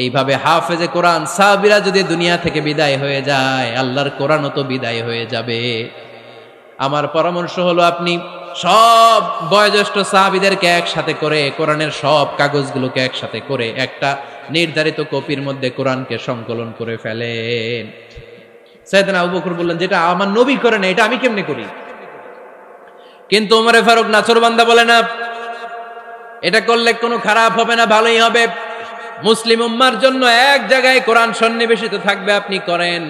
এইভাবে হাফেজে কোরআন সাহাবীরা যদি দুনিয়া থেকে বিদায় হয়ে যায়, আল্লাহর কোরআনও তো বিদায় হয়ে যাবে। আমার পরামর্শ হলো, আপনি সব বয়োজ্যেষ্ঠ সাহাবীদেরকে একসাথে করে কোরআনের সব কাগজগুলোকে একসাথে করে একটা নির্ধারিত কপির মধ্যে কোরআনকে সংকলন করে ফেলেন। সাইয়েদনা আবু বকর বললেন, যেটা আমার নবী করে না, এটা আমি কেমনে করি? কিন্তু ওমরে ফারুক নাছোড়বান্দা বলে না, এটা করলে কোনো খারাপ হবে না, ভালোই হবে। মুসলিম উম্মার জন্য এক জায়গায় কোরআন সন্নিবেশিত থাকবে, আপনি করেন।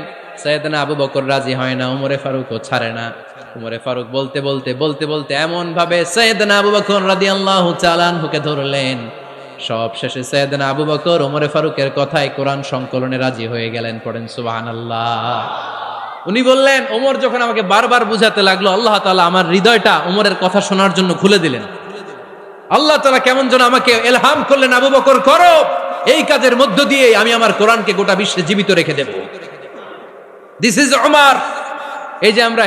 সাইয়েদনা আবু বকর রাজি হয় না, ওমরে ফারুকও ছাড়ে না। ওমরে ফারুক বলতে বলতে বলতে বলতে এমন ভাবে সাইয়েদনা আবু বকর রাদিয়াল্লাহু তাআলা আনহুকে ধরলেন, সব শেষে সাইয়েদনা আবু বকর ওমরে ফারুকের কথায় কোরআন সংকলনে রাজি হয়ে গেলেন। পড়েন সুবহানাল্লাহ। উনি বললেন, ওমর যখন আমাকে বারবার বুঝাতে লাগলো, আল্লাহ তাআলা আমার হৃদয়টা ওমরের কথা শোনার জন্য খুলে দিলেন। আল্লাহ তাআলা কেমন যেন আমাকে ইলহাম করলেন, আবু বকর করো, এই কাজের মধ্য দিয়ে আমি আমার কোরআনকে গোটা বিশ্বে জীবিত রেখে দেব। This is Omar. এই যে আমরা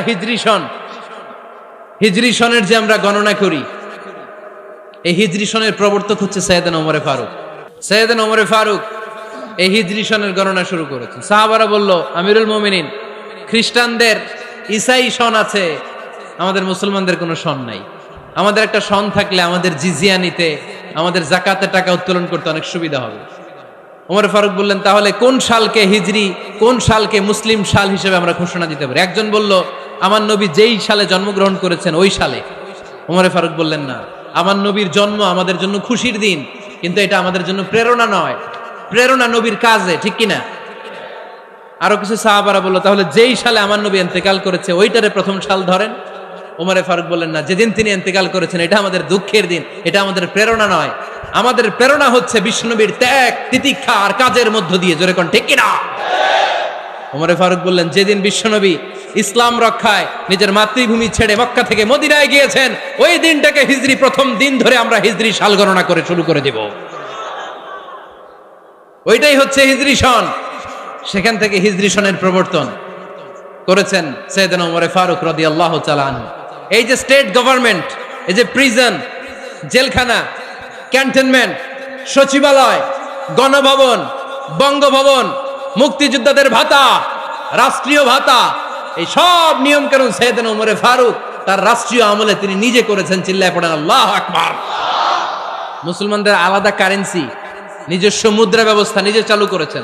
হিজরি সনের যে আমরা গণনা করি, এই হিজরি সনের প্রবর্তক হচ্ছে সাইয়েদনা ওমরে ফারুক। সাইয়েদনা ওমরে ফারুক এই হিজরি সনের গণনা শুরু করেছেন। সাহাবারা বলল, আমিরুল মুমিনিন, খ্রিস্টানদের ঈসাই সন আছে, আমাদের মুসলমানদের কোনো সন নাই। আমাদের একটা সন থাকলে আমাদের জিজিয়া নিতে, আমাদের যাকাতের টাকা উত্তোলন করতে অনেক সুবিধা হবে। ওমর ফারুক বললেন, তাহলে কোন সালকে হিজরি, কোন সালকে মুসলিম সাল হিসেবে আমরা ঘোষণা দিতে পারি? একজন বলল, আমার নবী যেই সালে জন্মগ্রহণ করেছেন ওই সালে। ওমর ফারুক বললেন, না, আমার নবীর জন্ম আমাদের জন্য খুশির দিন, কিন্তু এটা আমাদের জন্য প্রেরণা নয়। প্রেরণা নবীর কাজে, ঠিক কিনা? আরো কিছু সাহাবারা বলল, তাহলে যেই সালে আমার নবী ইন্তেকাল করেছে ওইটারে প্রথম সাল ধরেন। ওমর ফারুক বললেন, না, যেদিন তিনি ইন্তেকাল করেছেন এটা আমাদের দুঃখের দিন, এটা আমাদের প্রেরণা নয়। আমাদের প্রেরণা হচ্ছে বিশ্বনবীর ত্যাগ, তিতিক্ষা আর কাজের মধ্য দিয়ে। জোরে কোন ঠিক কিনা? ওমর ফারুক বললেন, যেদিন বিশ্বনবী ইসলাম রক্ষায় নিজের মাতৃভূমি ছেড়ে মক্কা থেকে মদিনায় গিয়েছেন, ওই দিনটাকে হিজরি প্রথম দিন ধরে আমরা হিজরি সাল গণনা করে শুরু করে দেব। ওইটাই হচ্ছে হিজরি সন। সেখান থেকে হিজরি সনের প্রবর্তন করেছেন সাইয়েদনা ওমর ফারুক রাদিয়াল্লাহু তাআলা আনহু। এই যে স্টেট গভর্নমেন্ট, এই যে প্রিজন, জেলখানা, ক্যান্টনমেন্ট, সচিবালয়, গণভবন, বঙ্গভবন, মুক্তিযোদ্ধাদের ভাতা, রাষ্ট্রীয় ভাতা, এই সব নিয়ম কানুন সাইয়েদনা ওমর ফারুক তার রাষ্ট্রীয় আমলে তিনি নিজে করেছেন। চিল্লায় পড়েন আল্লাহু আকবার। মুসলমানদের আলাদা কারেন্সি, নিজস্ব মুদ্রা ব্যবস্থা নিজে চালু করেছেন।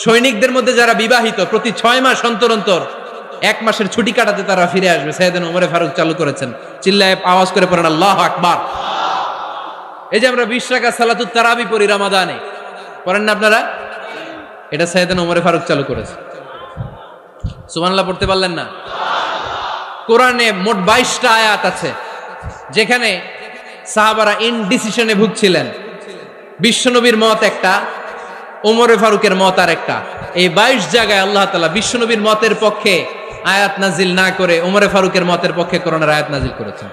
সৈনিকদের মধ্যে যারা বিবাহিত, প্রতি 6 মাস অন্তর অন্তর 1 মাসের ছুটি কাটাতে তারা ফিরে আসবে, সাইয়েদনা ওমর ফারুক চালু করেছেন। চিল্লায় আওয়াজ করে পড়েন আল্লাহু আকবার। এই যে আমরা 20 রাকাত সালাতুত তারাবি পড়ি রমাদানে, পড়েন না আপনারা? এটা সাইয়েদনা ওমর ফারুক চালু করেছে। সুবহানাল্লাহ পড়তে পারলেন না? কোরআনে মোট 22টা আয়াত আছে। যেখানে সাহাবারা ইনডিসিশনে ভুগছিলেন, বিশ্বনবীর মত একটা, ওমরে ফারুকের মত আর একটা, এই 22 জায়গায় আল্লাহ তাআলা বিশ্বনবীর মতের পক্ষে আয়াত নাজিল না করে ওমরে ফারুকের মতের পক্ষে কোরআনের আয়াত নাজিল করেছেন।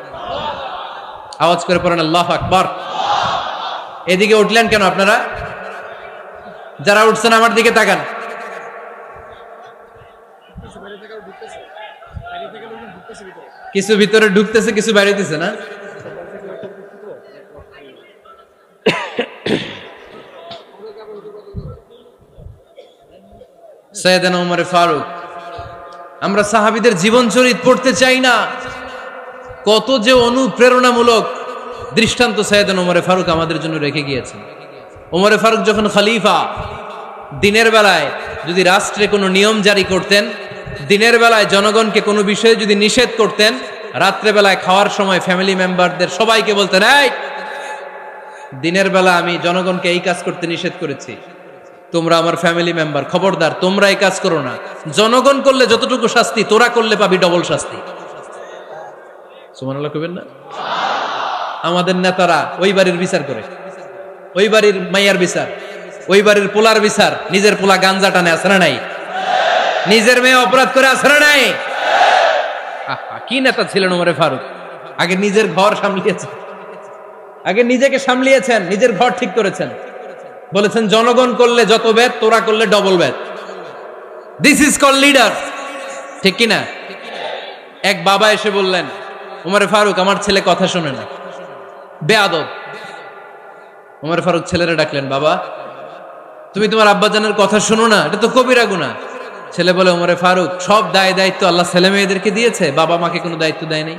আওয়াজ করে পড়েন আল্লাহু আকবার। এদিকে উঠলেন কেন আপনারা? যারা উঠছেন আমার দিকে তাকান। কিছু ভিতরে ঢুকতেছে, কিছু বাইরে দিতেছে না? সাইয়েদনা ওমর ফারুক, আমরা সাহাবীদের জীবন চরিত পড়তে চাই না, কত যে অনুপ্রেরণামূলক দৃষ্টান্ত সাইয়েদনা ওমর ফারুক আমাদের জন্য রেখে গিয়েছেন। ওমর ফারুক যখন খলিফা, দিনের বেলায় যদি রাষ্ট্রে কোনো নিয়ম জারি করতেন, দিনের বেলায় জনগণকে কোনো বিষয়ে যদি নিষেধ করতেন, রাত্রে বেলায় খাওয়ার সময় ফ্যামিলি মেম্বারদের সবাইকে বলতেন, এই দিনের বেলা আমি জনগণকে এই কাজ করতে নিষেধ করেছি, তোমরা আমার ফ্যামিলি মেম্বার, খবরদার তোমরা এই কাজ করো না। জনগণ করলে যতটুকু শাস্তি, তোরা করলে পাবি ডবল শাস্তি। সুবহানাল্লাহ কইবেন না? আমাদের নেতারা ওই বাড়ির বিচার করে, ওই বাড়ির মাইয়ার বিচার, ওই বাড়ির পোলার বিচার, নিজের পোলা গাঞ্জা টানে, আছে না নাই? নিজের মেয়ে অপরাধ করে, আছে না নাই? কি নেতা ছিলেন ওমর ফারুক! আগে নিজের ঘর সামলিয়েছেন, আগে নিজেকে সামলিয়েছেন, নিজের ঘর ঠিক করেছেন, বলেছেন জনগণ করলে যত বেদ, তোরা করলে double Veda. This is call leader, ঠিক কিনা? এক বাবা এসে বললেন, ওমর ফারুক আমার ছেলে কথা শোনে না, বেয়াদব। ওমর ফারুক ছেলেরে ডাকলেন, বাবা তুমি তোমার আব্বাজানের কথা শোনো না, এটা তো কবিরা গুনাহ। ছেলে বলে, ওমর ফারুক সব দায় দায়িত্ব আল্লাহ ছেলে মেয়েদেরকে দিয়েছে, বাবা মাকে কোনো দায়িত্ব দেয় নাই।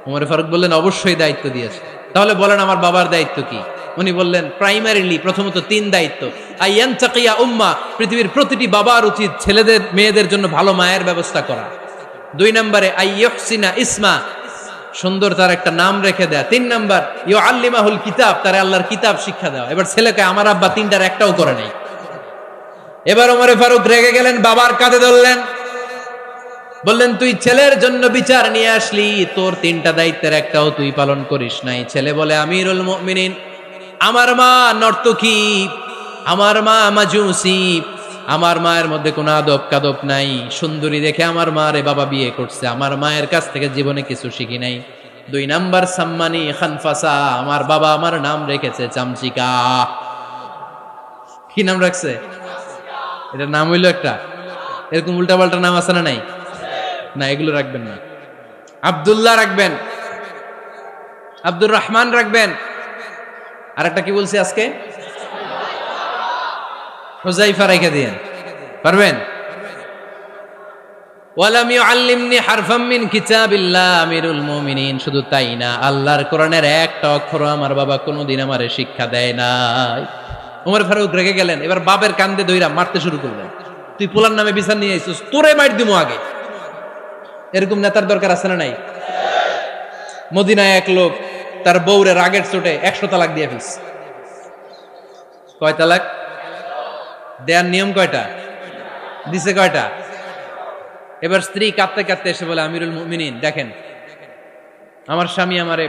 ওমর ফারুক বললেন, অবশ্যই দায়িত্ব দিয়েছে। তাহলে বলেন আমার বাবার দায়িত্ব কি? উনি বললেন, প্রাইমারিলি প্রথমত 3 দায়িত্ব। আইয়ান তাকিয়া উম্মা, পৃথিবীর প্রতিটি বাবার উচিত ছেলেদের মেয়েদের জন্য ভালো মায়ের ব্যবস্থা করা। 2 নম্বরে আইয়ুহসিনা ইসমা, সুন্দর তার একটা নাম রেখে দেয়া। 3 নাম্বার ইউআল্লিমাহুল কিতাব, তার আল্লাহর কিতাব শিক্ষা দেওয়া। এবার ছেলেকে আমার আব্বা 3টার একটাও করে নাই। এবার ওমর ফারুক রেগে গেলেন, বাবার কাঁধে ধরলেন, বললেন তুই ছেলের জন্য বিচার নিয়ে আসলি, তোর 3টা দায়িত্বের একটাও তুই পালন করিস নাই। ছেলে বলে, আমিরুল মুমিনিন, আমার মা নর্তকী, আমার মা মাজুসি, আমার মায়ের মধ্যে কোনো আদব কাদব নাই, সুন্দরী দেখে আমার মারে বাবা বিয়ে করছে, আমার মায়ের কাছ থেকে জীবনে কিছু শিখি নাই। 2 নাম্বার সাম্মানি খানফাসা, আমার বাবা আমার নাম রেখেছে চামচিকা। কি নাম রাখছে? এটা নাম হইলো একটা, এরকম উল্টাপাল্টা নাম আছে না নাই? না, এগুলো রাখবেন না। আব্দুল্লাহ রাখবেন, আব্দুর রহমান রাখবেন, আর একটা কি বলছি আজকে? হুযাইফা রেখে দিয়েন, পারবেন? ওয়ালাম ইউআল্লিমনি হারফাম মিন কিতাবিল্লাহ, আমিরুল মুমিনিন। শুধু তাই না, আল্লাহর কোরআনের একটা অক্ষর আমার বাবা কোনোদিন আমারে শিক্ষা দেয় নাই। ওমর ফারুক রেগে গেলেন, এবার বাবের কান্দে দইরা মারতে শুরু করলেন। তুই পোলার নামে বিচার নিয়ে আইছিস, তোরে মার দিমু আগে। এরকম নেতার দরকার আছে না নাই? মদিনায় এক লোক তার বউরে রাগের চোটে 100 তালাক দিয়ে ফেলছে। কয় তালাক দেয়ার নিয়ম? কয়টা দিছে? কয়টা? এবার স্ত্রী কাঁদতে কাঁদতে এসে বলে, আমিরুল মুমিনিন দেখেন, আমার স্বামী আমারে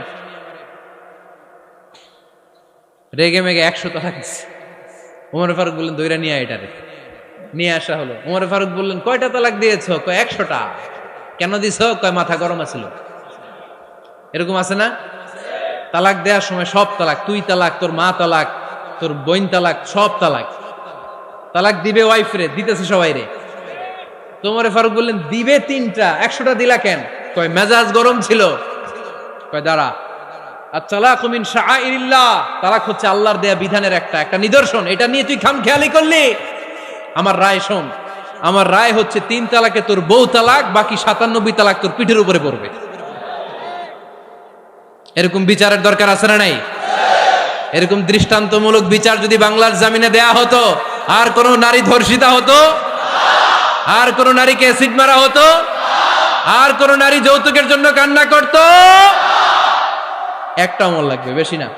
রেগে মেগে 100 তালাক দিচ্ছে। ওমর ফারুক বললেন, দইরা নিয়ে এটারে। নিয়ে আসা হলো। ওমর ফারুক বললেন, কয়টা তালাক দিয়েছ? কয় 100টা। কেন দিছ? কয় মাথা গরম আছিল। এরকম আছে না? তালাক দেওয়ার সময় সব তালাক, তুই তালাক, তোর মা তালাক, তোর বোন তালাক, সব তালাক। তালাক দিবে ওয়াইফ রে, দিতেছে সবাই রে। ওমর ফারুক বললেন, দিবে 3টা, 100টা দিলা কেন? কয় মেজাজ গরম ছিল। কয় দাঁড়া, আত-তালাকু মিন শাআইরিল্লাহ, তালাক হচ্ছে আল্লাহর দেয়া বিধানের একটা নিদর্শন, এটা নিয়ে তুই খামখেয়ালি করলি। আমার রায় শোন, আমার রায় হচ্ছে 3 তালাকে তোর বউ তালাক, বাকি 97 তালাক তোর পিঠের উপরে পড়বে। এরকম বিচারের দরকার আছে না নাই? এরকম দৃষ্টান্তমূলক বিচার যদি বাংলার জমিনে দেয়া হতো, আর কোন নারী ধর্ষিতা হতো? আর কোন নারীকে অ্যাসিড মারা হতো? আর কোন নারী যৌতুকের জন্য কান্না করতো? একটা আমল লাগবে, বেশি না।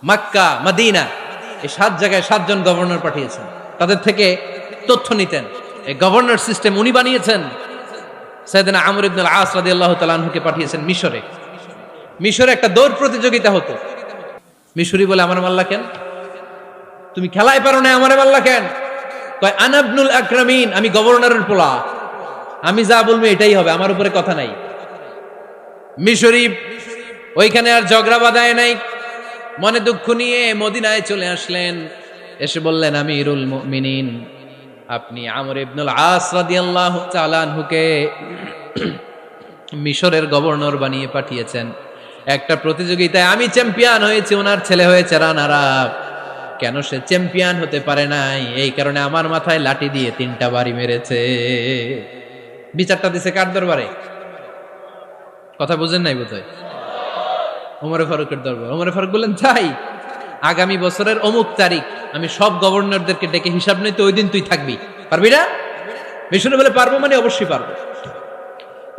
মক্কা, মদিনা, এই 7 জায়গায় 7 জন গভর্নর পাঠিয়েছেন, তাদের থেকে তথ্য নিতেন। এই গভর্নর সিস্টেম উনি বানিয়েছেন। সাইয়েদনা আমর ইবনে আল আস রাদিয়াল্লাহু তাআলা আনহুকে পাঠিয়েছেন মিশরে। মিশরে একটা দৌড় প্রতিযোগিতা হতো। মিশরি বলে, আমার মাল্লা কেন? তুমি খেলায় পারো না, আমার মাল্লা কেন? কয় আনা ইবনুল আকরামিন, আমি গভর্নরের পোলা, আমি যা বলবো এটাই হবে, আমার উপরে কথা নাই। মিশরি ওইখানে আর ঝগড়া বাঁধায় নাই, মনে দুঃখ নিয়ে মদিনায় চলে আসলেন। এসে বললেন, আমিরুল মুমিনিন, আপনি আমর ইবনুল আস রাদিয়াল্লাহু তাআলা আনহুকে মিশরের গভর্নর বানিয়ে পাঠিয়েছেন। একটা প্রতিযোগিতায় আমি চ্যাম্পিয়ন হয়েছি, ওনার ছেলে হয়েছে রানার আপ। কেন সে চ্যাম্পিয়ন হতে পারে নাই? এই কারণে আমার মাথায় লাঠি দিয়ে 3টা বাড়ি মেরেছে। বিচারটা দিছে কার দরবারে? কথা বুঝেন নাই বোধহয়? ওমরে ফারুকের দরবার। ওমরে ফারুক বললেন, যাই, আগামী বছরের অমুক তারিখ আমি সব গভর্নরদেরকে ডেকে হিসাব নিতে, ওই দিন তুই থাকবি, পারবি না? মিশনে বলে, পারবো মানে অবশ্যই পারবো।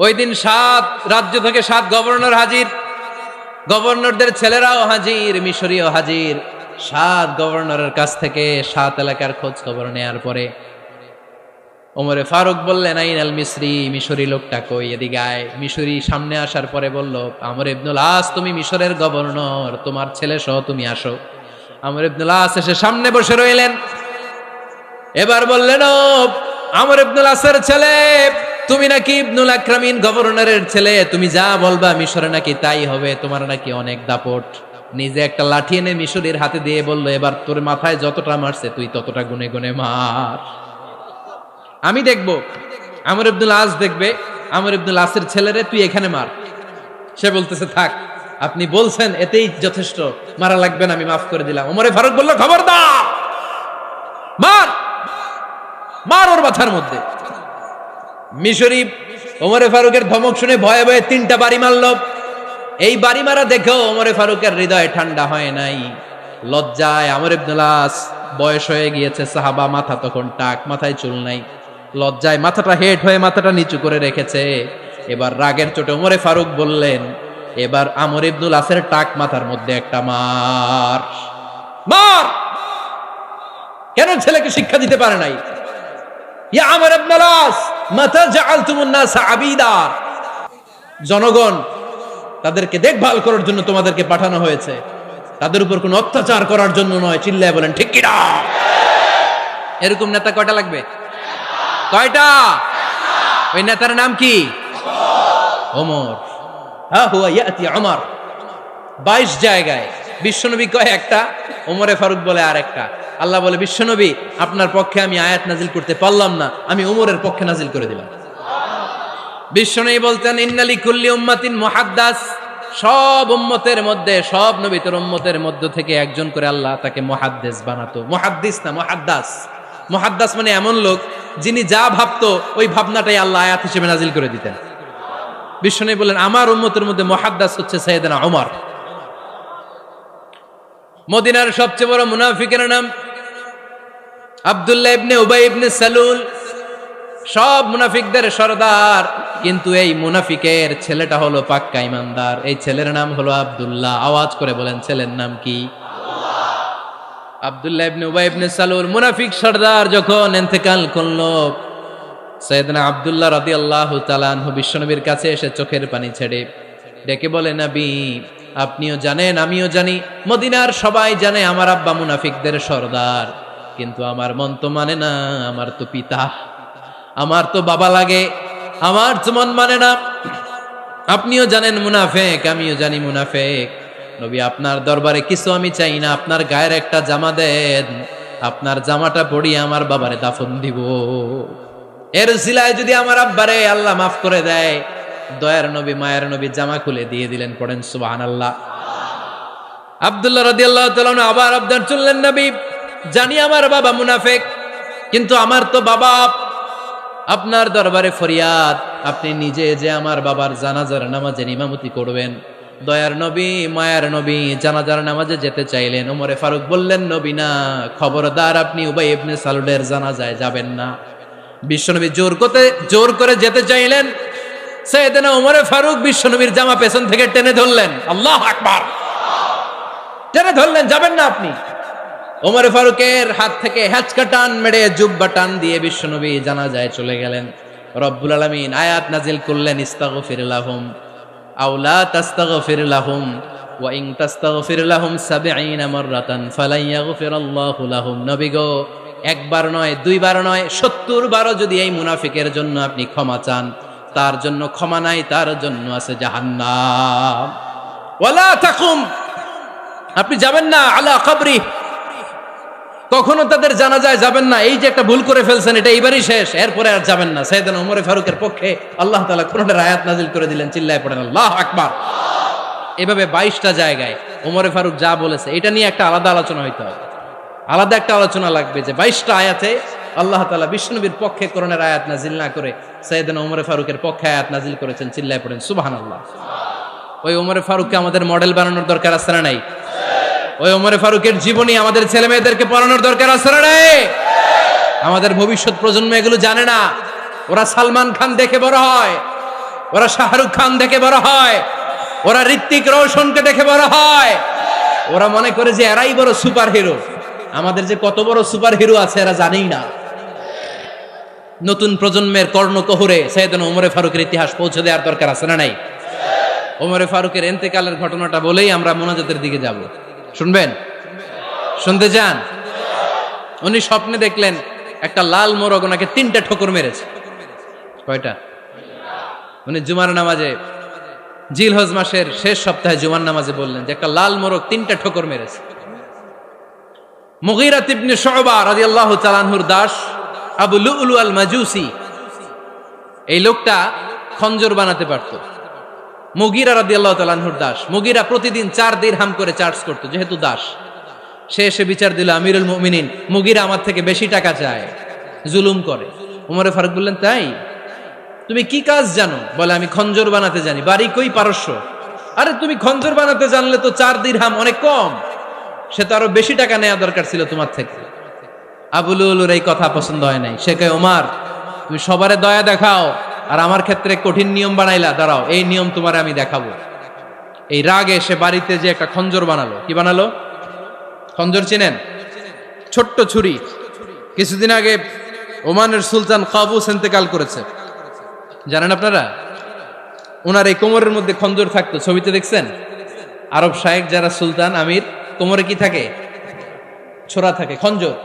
ওই দিন 7 রাজ্য থেকে 7 গভর্নর হাজির, গভর্নরদের ছেলেরাও হাজির, মিশরীয় হাজির। 7 গভর্নরের কাছ থেকে 7 এলাকার খোঁজ খবর নেয়ার পরে ওমরে ফারুক বললেন, আইনাল মিসরি, মিশরি লোকটা কই, এদিকে আয়। মিশরি সামনে আসার পরে বলল, আমর ইবনুল আস, তুমি মিশরের গভর্নর, তোমার ছেলে সহ তুমি আসো। আমর ইবনুল আস এসে সামনে বসে রইলেন। এবার বললেন, ও আমর ইবনুল আসের ছেলে, তুমি নাকি ইবনুল আকরামিন গভর্নরের ছেলে, তুমি যা বলবা মিশরে নাকি তাই হবে, তোমার নাকি অনেক দাপট। নিজে একটা লাঠি এনে মিশরীর হাতে দিয়ে বলল, এবার তোর মাথায় যতটা মারছে তুই ততটা গুনে গুনে মার, আমি দেখবো। আমর ইবনুল আস দেখবে, আমর ইবনুল আসের ছেলেরে তুই এখানে মার। সে বলতেছে, থাক, আপনি বলছেন এতেই যথেষ্ট, মারা লাগবে না, আমি মাফ করে দিলাম। ওমরে ফারুক বলল, খবরদার, মার, মার ওর মাথার মধ্যে। মিশরি ওমরে ফারুকের ধমক শুনে ভয়ে ভয়ে 3টা বাড়ি মারল। এই বাড়ি মারা দেখেও ওমরে ফারুকের হৃদয় ঠান্ডা হয় নাই। লজ্জায় আমর ইবনুল আস, বয়স হয়ে গিয়েছে সাহাবা, মাথা তখন টাক, মাথায় চুল নাই, লজ্জায় মাথাটা হেট হয়ে মাথাটা নিচু করে রেখেছে। এবার রাগের চোটে ওমরে ফারুক বললেন, এবার আমর ইবনুল আসের টাক মাথার মধ্যে একটা মার, মার। কেন ছেলেকে শিক্ষা দিতে পারে নাই? ইয়া আমর ইবনুল আস, মাতা জাআলতুমুন নাস আবিদা, জনগণ তাদেরকে দেখভাল করার জন্য তোমাদেরকে পাঠানো হয়েছে, তাদের উপর কোনো অত্যাচার করার জন্য নয়। চিল্লায় বলেন ঠিক কি না? এরকম নেতা কয়টা লাগবে? কয়টা? ওই নেতার নাম কি? ওমর। হ্যাঁ, হুয়া ইয়াতি ওমর। 22 জায়গায় বিশ্বনবী কয় একটা, ওমরে ফারুক বলে আর একটা। আল্লাহ বলে, বিশ্বনবী আপনার পক্ষে আমি আয়াত নাজিল করতে পারলাম না, আমি ওমরের পক্ষে নাজিল করে দিলাম। বিশ্বনবী বলতেন, ইন্নালি কুল্লি উম্মাতিন মুহাদ্দাস, সব উম্মতের মধ্যে, সব নবীর উম্মতের মধ্য থেকে একজন করে আল্লাহ তাকে মুহাদ্দিস বানাতো। মুহাদ্দিস না, মুহাদ্দাস। মুহাদ্দাস মানে এমন লোক যিনি যা ভাবতো ওই ভাবনাটাই আল্লাহ আয়াত হিসেবে নাজিল করে দিতেন। বিশ্বনবী বললেন, আমার উম্মতের মধ্যে মুহাদ্দাস হচ্ছে সাইয়েদনা ওমর। মদিনার সবচেয়ে বড় মুনাফিকের নাম আব্দুল্লাহ ইবনে উবাই ইবনে সালুল, সব মুনাফিকদের সরদার। কিন্তু এই মুনাফিকের ছেলেটা হলো পাক্কা ইমানদার। এই ছেলের নাম হলো আব্দুল্লাহ। আওয়াজ করে বলেন, ছেলের নাম কি? আব্দুল্লাহ ইবনে উবাই ইবনে সালুল, মুনাফিক সরদার যখন ইন্তেকাল করলো, সাইয়েদনা আব্দুল্লাহ রাদিয়াল্লাহু তাআলা আনহু বিশ্বনবীর কাছে এসে চোখের পানি ছেড়ে ডেকে বলে, নবী আপনিও জানেন, আমিও জানি, মদিনার সবাই জানে আমার আব্বা মুনাফিকদের সরদার, কিন্তু আমার মন তো মানে না, আমার তো পিতা, আমার তো বাবা লাগে, আমার তো মন মানে না। আপনিও জানেন মুনাফিক, আমিও জানি মুনাফিক। নবী আপনার দরবারে কিছু আমি চাই না, আপনার গায়ের একটা জামা দেন, আপনার জামাটা পরিয়ে আমার বাবারে দাফন দিব। এর উসিলায় যদি আমার আব্বারে আল্লাহ মাফ করে দেয়, দয়ার নবী মায়ের নবী জামা খুলে দিয়ে দিলেন। পড়েন সুবহানাল্লাহ। আব্দুল্লাহ রাদিয়াল্লাহু তাআলা আবার আবদার চললেন, নবী জানি আমার বাবা মুনাফিক, কিন্তু আমার তো বাবা, আপনার দরবারে ফরিয়াদ, আপনি নিজে যে আমার বাবার জানাজার নামাজের ইমামতি করবেন। দয়ার নবী মায়ার নবী জানাজার নামাজে যেতে চাইলেন। ওমরে ফারুক বললেন, নবী না, খবরদার আপনি উবাই ইবনে সালুলের জানাজায় যাবেন না। বিশ্বনবী জোর করে যেতে চাইলেন। সাইয়েদনা ওমরে ফারুক বিশ্বনবীর জামা পেছন থেকে টেনে ধরলেন। আল্লাহু আকবার। টেনে ধরলেন, যাবেন না আপনি। ওমরে ফারুকের হাত থেকে হ্যাচকা টান মেরে জুব্বা টান দিয়ে বিশ্বনবী জানাজায় চলে গেলেন। রব্বুল আলামিন আয়াত নাজিল করলেন, ইস্তাগফির লাহুম, আও লা তাস্তাগফির লাহুম ওয়া ইন তাস্তাগফির লাহুম 70 মাররাতান ফালান ইয়াগফিরাল্লাহু লাহুম। নবী গো, একবার নয়, দুইবার নয়, 70 বারও যদি এই মুনাফিকের জন্য আপনি ক্ষমা চান, তার জন্য ক্ষমা নাই, তার জন্য আছে জাহান্নাম। ওয়ালা তাকুম, আপনি যাবেন না আলা কবরি, কখনো তাদের জানাজায় যাবেন না। এই যে একটা ভুল করে ফেলছেন, এটা এইবারই শেষ, এরপরে আর যাবেন না। সাইয়েদনা ওমর ফারুকের পক্ষে আল্লাহ তাআলা কোরআনের আয়াত নাযিল করে দিলেন, চিল্লায় পড়েন আল্লাহু আকবার। এভাবে 22টা জায়গায় ওমর ফারুক যা বলেছে, এটা নিয়ে একটা আলাদা আলোচনা হইতে হবে, আলাদা একটা আলোচনা লাগবে যে 22টা আয়াতে আল্লাহ তাআলা বিষ্ণুবীর পক্ষে কোরআনের আয়াত নাযিল না করে সাইয়েদনা ওমর ফারুকের পক্ষে আয়াত নাযিল করেছেন, চিল্লায় পড়েন সুবহানাল্লাহ। ওই ওমর ফারুককে আমাদের মডেল বানানোর দরকার আছে না নাই? ওই ওমর ফারুকের জীবনী আমাদের ছেলে মেয়েদেরকে পড়ানোর দরকার আছে না নাই? আমাদের ভবিষ্যৎ প্রজন্ম এগুলো জানে না। ওরা সালমান খান দেখে বড় হয়, ওরা শাহরুখ খান দেখে বড় হয়, ওরা ঋত্বিক রোশনকে দেখে বড় হয়, ওরা মনে করে যে এরাই বড় সুপার হিরো। আমাদের যে কত বড় সুপার হিরো আছে এরা জানেই না। নতুন প্রজন্মের কর্ণকহুরে সাইয়েদনা ওমর ফারুকের ইতিহাস পৌঁছে দেওয়ার দরকার আছে না নাই? ওমর ফারুকের ইন্তেকালের ঘটনাটা বলেই আমরা মোনাজাতের দিকে যাব। শুনবেন? শুনতে চান? উনি স্বপ্নে দেখলেন একটা লাল মোরগ ওনাকে 3টা ঠোকর মেরেছে। কয়টা? উনি জুমার নামাজে, জিলহজ মাসের শেষ সপ্তাহে জুমার নামাজে বললেন যে একটা লাল মোরগ 3টা ঠোকর মেরেছে। মুগীরা ইবনে শুবা রাদিয়াল্লাহু তাআলা আনহুর দাস আবু লুলু আল মাজুসি, এই লোকটা খঞ্জর বানাতে পারত। মুগীরা রাদিয়াল্লাহু তাআলা আনহুর দাস। মুগীরা প্রতিদিন 4 দিরহাম করে চার্জ করত, যেহেতু দাস। সে এসে বিচার দিল, আমিরুল মুমিনিন, মুগীরা আমার থেকে বেশি টাকা চায়, জুলুম করে। ওমর ফারুক বললেন, তাই? তুমি কি কাজ জানো? বলে, আমি খঞ্জর বানাতে জানি। বাড়ি কই? পারস্য। আরে তুমি খঞ্জর বানাতে জানলে তো 4 দিরহাম অনেক কম, সে তো আরো বেশি টাকা নেওয়া দরকার ছিল তোমার থেকে। আবু লুলুর এই কথা পছন্দ হয় নাই। সে কয়, ওমর তুমি সবারে দয়া দেখাও আর আমার ক্ষেত্রে কঠিন নিয়ম বানাইলা, দাঁড়াও এই নিয়ম তোমারে আমি দেখাবো। এই রাগে সে বাড়িতে যে একটা খঞ্জর বানালো। কি বানালো? খঞ্জর চিনেন? ছোট্ট ছুরি। কিছুদিন আগে ওমানের সুলতান কাবুস ইন্তেকাল করেছে, জানেন আপনারা? ওনার এই কোমরের মধ্যে খঞ্জর থাকতো, ছবিতে দেখছেন? আরব শায়েখ যারা সুলতান, আমির, কোমরে কি থাকে? ছোরা থাকে, খঞ্জর।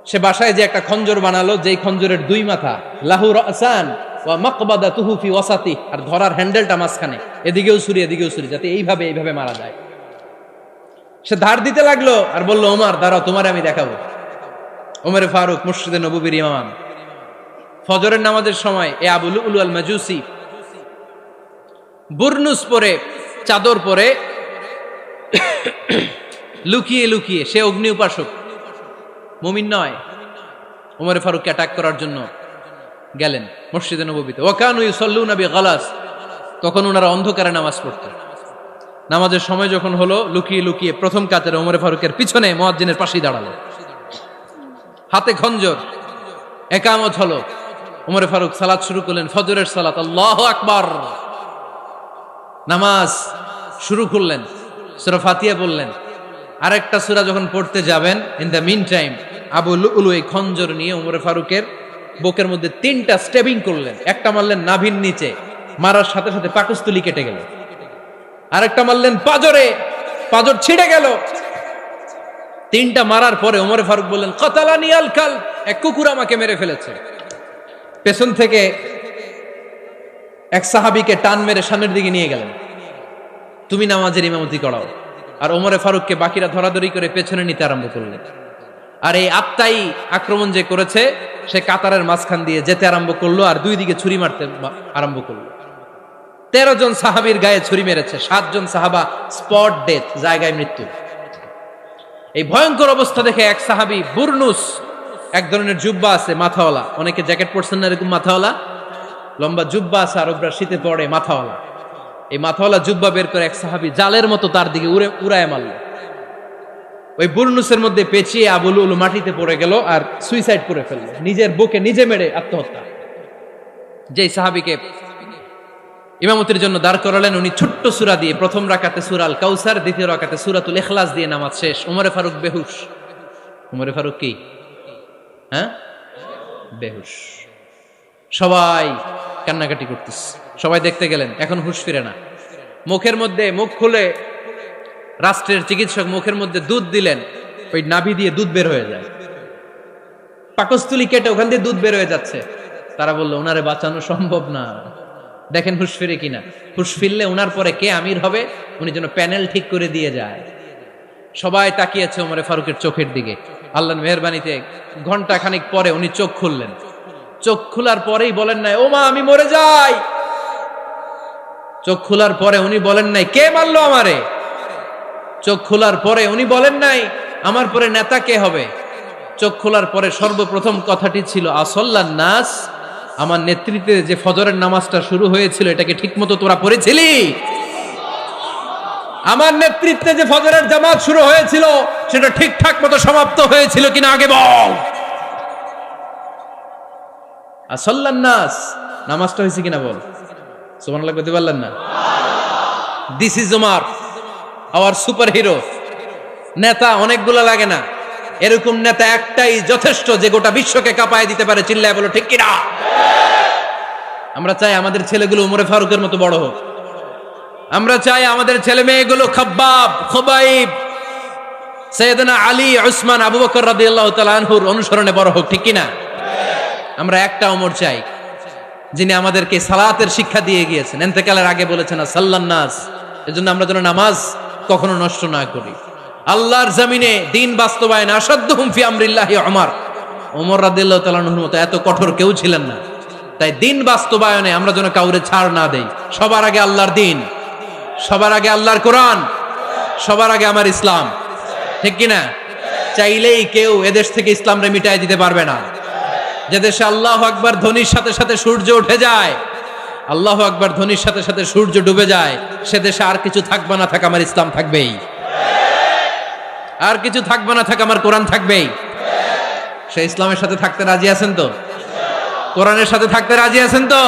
সে বাসায় যে একটা খঞ্জর বানালো, যেই খঞ্জরের 2 মাথা, লাহু রাসান ওয়া মাকবাদাতুহু ফি ওয়াসাতি, আর ধরার হ্যান্ডেলটা মাঝখানে, এদিকেও ছুরি এদিকেও ছুরি, যাতে এইভাবে এইভাবে মারা যায়। সে ধার দিতে লাগলো আর বলল, ওমর দাঁড়াও তোমারে আমি দেখাবো। ওমর ফারুক মসজিদে নববীর ইমাম, ফজরের নামাজের সময় এ আবু লুলু আল মাজুসি বুরনুস পরে, চাদর পরে, লুকিয়ে লুকিয়ে, সে অগ্নি উপাসক, মুমিন নয়, ওমর ফারুককে অ্যাটাক করার জন্য গেলেন মসজিদে নববীতে। ওয়াকানু ইউসাল্লুনা বিগালাস, তখন ওনারা অন্ধকারে নামাজ পড়তেন। নামাজের সময় যখন হলো, লুকিয়ে লুকিয়ে প্রথম কাতারে ওমর ফারুকের পিছনে মুয়াজ্জিনের পাশেই দাঁড়ালো, হাতে খঞ্জর। একামত হলো, ওমর ফারুক সালাত শুরু করলেন, ফজরের সালাত, আল্লাহু আকবার। নামাজ শুরু করলেন, সূরা ফাতিহা বললেন। আরেকটা সূরা যখন পড়তে যাবেন, in the mean time Abu লুলু এই খঞ্জর নিয়ে ওমর ফারুকের বুকের মধ্যে 3টা স্টেবিং করলেন। একটা মারলেন নাভির নিচে, মারার সাথে সাথে পাকস্থলী কেটে গেল। আরেকটা মারলেন পাজরে, পাজর ছিঁড়ে গেল। 3টা মারার পরে ওমর ফারুক বললেন, কাতালানি আল কাল, এক কুকুর আমাকে মেরে ফেলেছে। পেছন থেকে এক সাহাবীকে টান মেরে সামনের দিকে নিয়ে গেলেন, তুমি নামাজের ইমামতি করাও। আর ওমর ফারুককে বাকিরা ধরাধরি করে পেছনে নিতে আরম্ভ করলেন। আর এই আত্মাই আক্রমণ যে করেছে, সে কাতারের মাঝখান দিয়ে যেতে আরম্ভ করলো আর 2 দিকে ছুরি মারতে আরম্ভ করলো। 13 জন সাহাবীর গায়ে ছুরি মেরেছে, 7 জন সাহাবা স্পট ডেথ, জায়গায় মৃত্যু। এই ভয়ঙ্কর অবস্থা দেখে এক সাহাবী বুরনুস, এক ধরনের জুব্বা আছে মাথাওয়ালা, অনেকে জ্যাকেট পরছেন না এরকম মাথাওয়ালা, লম্বা জুব্বা আছে, আরবরা শীতে পড়ে মাথাওয়ালা। এই মাথাওয়ালা জুব্বা বের করে এক সাহাবী জালের মতো তার দিকে উড়ায় মারল। ওই বুরনুসের মধ্যে পেঁচিয়ে আবু লুলু মাটিতে পড়ে গেল আর সুইসাইড করে ফেলল, নিজের বুকে নিজে মেরে আত্মহত্যা। যেই সাহাবীকে ইমামতির জন্য দাঁড় করালেন, উনি ছোট্ট সূরা দিয়ে প্রথম রাকাতে সূরা আল কাউসার, দ্বিতীয় রাকাতে সূরাতুল ইখলাস দিয়ে নামাজ শেষ। ওমর ফারুক বেহুশ। ওমর ফারুক কি? বেহুশ। সবাই কান্নাকাটি করতেছে। সবাই দেখতে গেলেন, এখন হুঁশ ফিরে না। মুখের মধ্যে মুখ খুলে রাষ্ট্রের চিকিৎসক মুখের মধ্যে দুধ দিলেন, ওই নাভি দিয়ে দুধ বের হয়ে যায়, পাকস্থলী কেটে ওখান দিয়ে দুধ বের হয়ে যাচ্ছে। তারা বললো ওনারে বাঁচানো সম্ভব না, দেখেন হুঁশ ফিরে কিনা। হুঁশ ফিরলে ওনার পরে কে আমির হবে, উনি যেন প্যানেল ঠিক করে দিয়ে যায়। সবাই তাকিয়েছে ওমরে ফারুকের চোখের দিকে। আল্লাহর মেহেরবানিতে ঘন্টা খানিক পরে উনি চোখ খুললেন। চোখ খোলার পরেই বলেন নাই ও মা আমি মরে যাই। চোখ খোলার পরে উনি বলেন নাই কে মারলো আমারে। চোখ খোলার পরে উনি বলেন নাই আমার পরে নেতা কে হবে। চোখ খোলার পরে সর্বপ্রথম কথাটি ছিল আসল্লান নাস, আমার নেতৃত্বে যে ফজরের নামাজটা শুরু হয়েছিল এটাকে ঠিকমতো তোরা পড়েছিলি? আমার নেতৃত্বে যে ফজরের জামাত শুরু হয়েছিল সেটা ঠিকঠাক মতো সমাপ্ত হয়েছিল কিনা আগে বল। আসল্লান নাস, নামাজটা হয়েছে কিনা বল। সুবহানাল্লাহ বলতে পারলেন না? This is Omar, hour super hero. নেতা অনেকগুলো লাগে না, এরকম নেতা একটাই যথেষ্ট যে গোটা বিশ্বকে কাঁপায় দিতে পারে। চিল্লায় বলো ঠিক কিনা? আমরা চাই আমাদের ছেলেগুলো উমরে ফারুকের মতো বড় হোক। আমরা চাই আমাদের ছেলে মেয়েগুলো খাব্বাব, খুবাইব, সাইয়েদনা আলী, উসমান, আবু বকর রাদিয়াল্লাহু তাআলা আনহুর অনুসরণে বড় হোক। ঠিক কিনা? আমরা একটা ওমর চাই যিনি আমাদেরকে সালাতের শিক্ষা দিয়ে গিয়েছেন, ইন্তেকালের আগে বলেছেন সাল্লান নাস। এজন্য আমরা যেন নামাজ কখনো নষ্ট না করি। আল্লাহর জমিনে দিন বাস্তবায়ন আসাদ্দুহুম ফি আমরিল্লাহি ওমর রাদিয়াল্লাহু তাআলা আনহুর মতো এত কঠোর কেউ ছিলেন না। তাই দিন বাস্তবায়নে আমরা যেন কাউরে ছাড় না দেই। সবার আগে আল্লাহর দিন, সবার আগে আল্লাহর কোরআন, সবার আগে আমার ইসলাম। ঠিক কিনা? চাইলেই কেউ এদেশ থেকে ইসলামরে মিটাই দিতে পারবে না। যে দেশে আল্লাহু আকবার ধ্বনির সাথে সাথে সূর্য উঠে যায়, আল্লাহু আকবার ধ্বনির সাথে সাথে সূর্য ডুবে যায়, সে দেশে আর কিছু থাকবে না থাক আমার ইসলাম থাকবেই, আর কিছু থাকবে না থাক আমার কোরআন থাকবেই। সে ইসলামের সাথে থাকতে রাজি আছেন তো? কোরআনের সাথে থাকতে রাজি আছেন তো?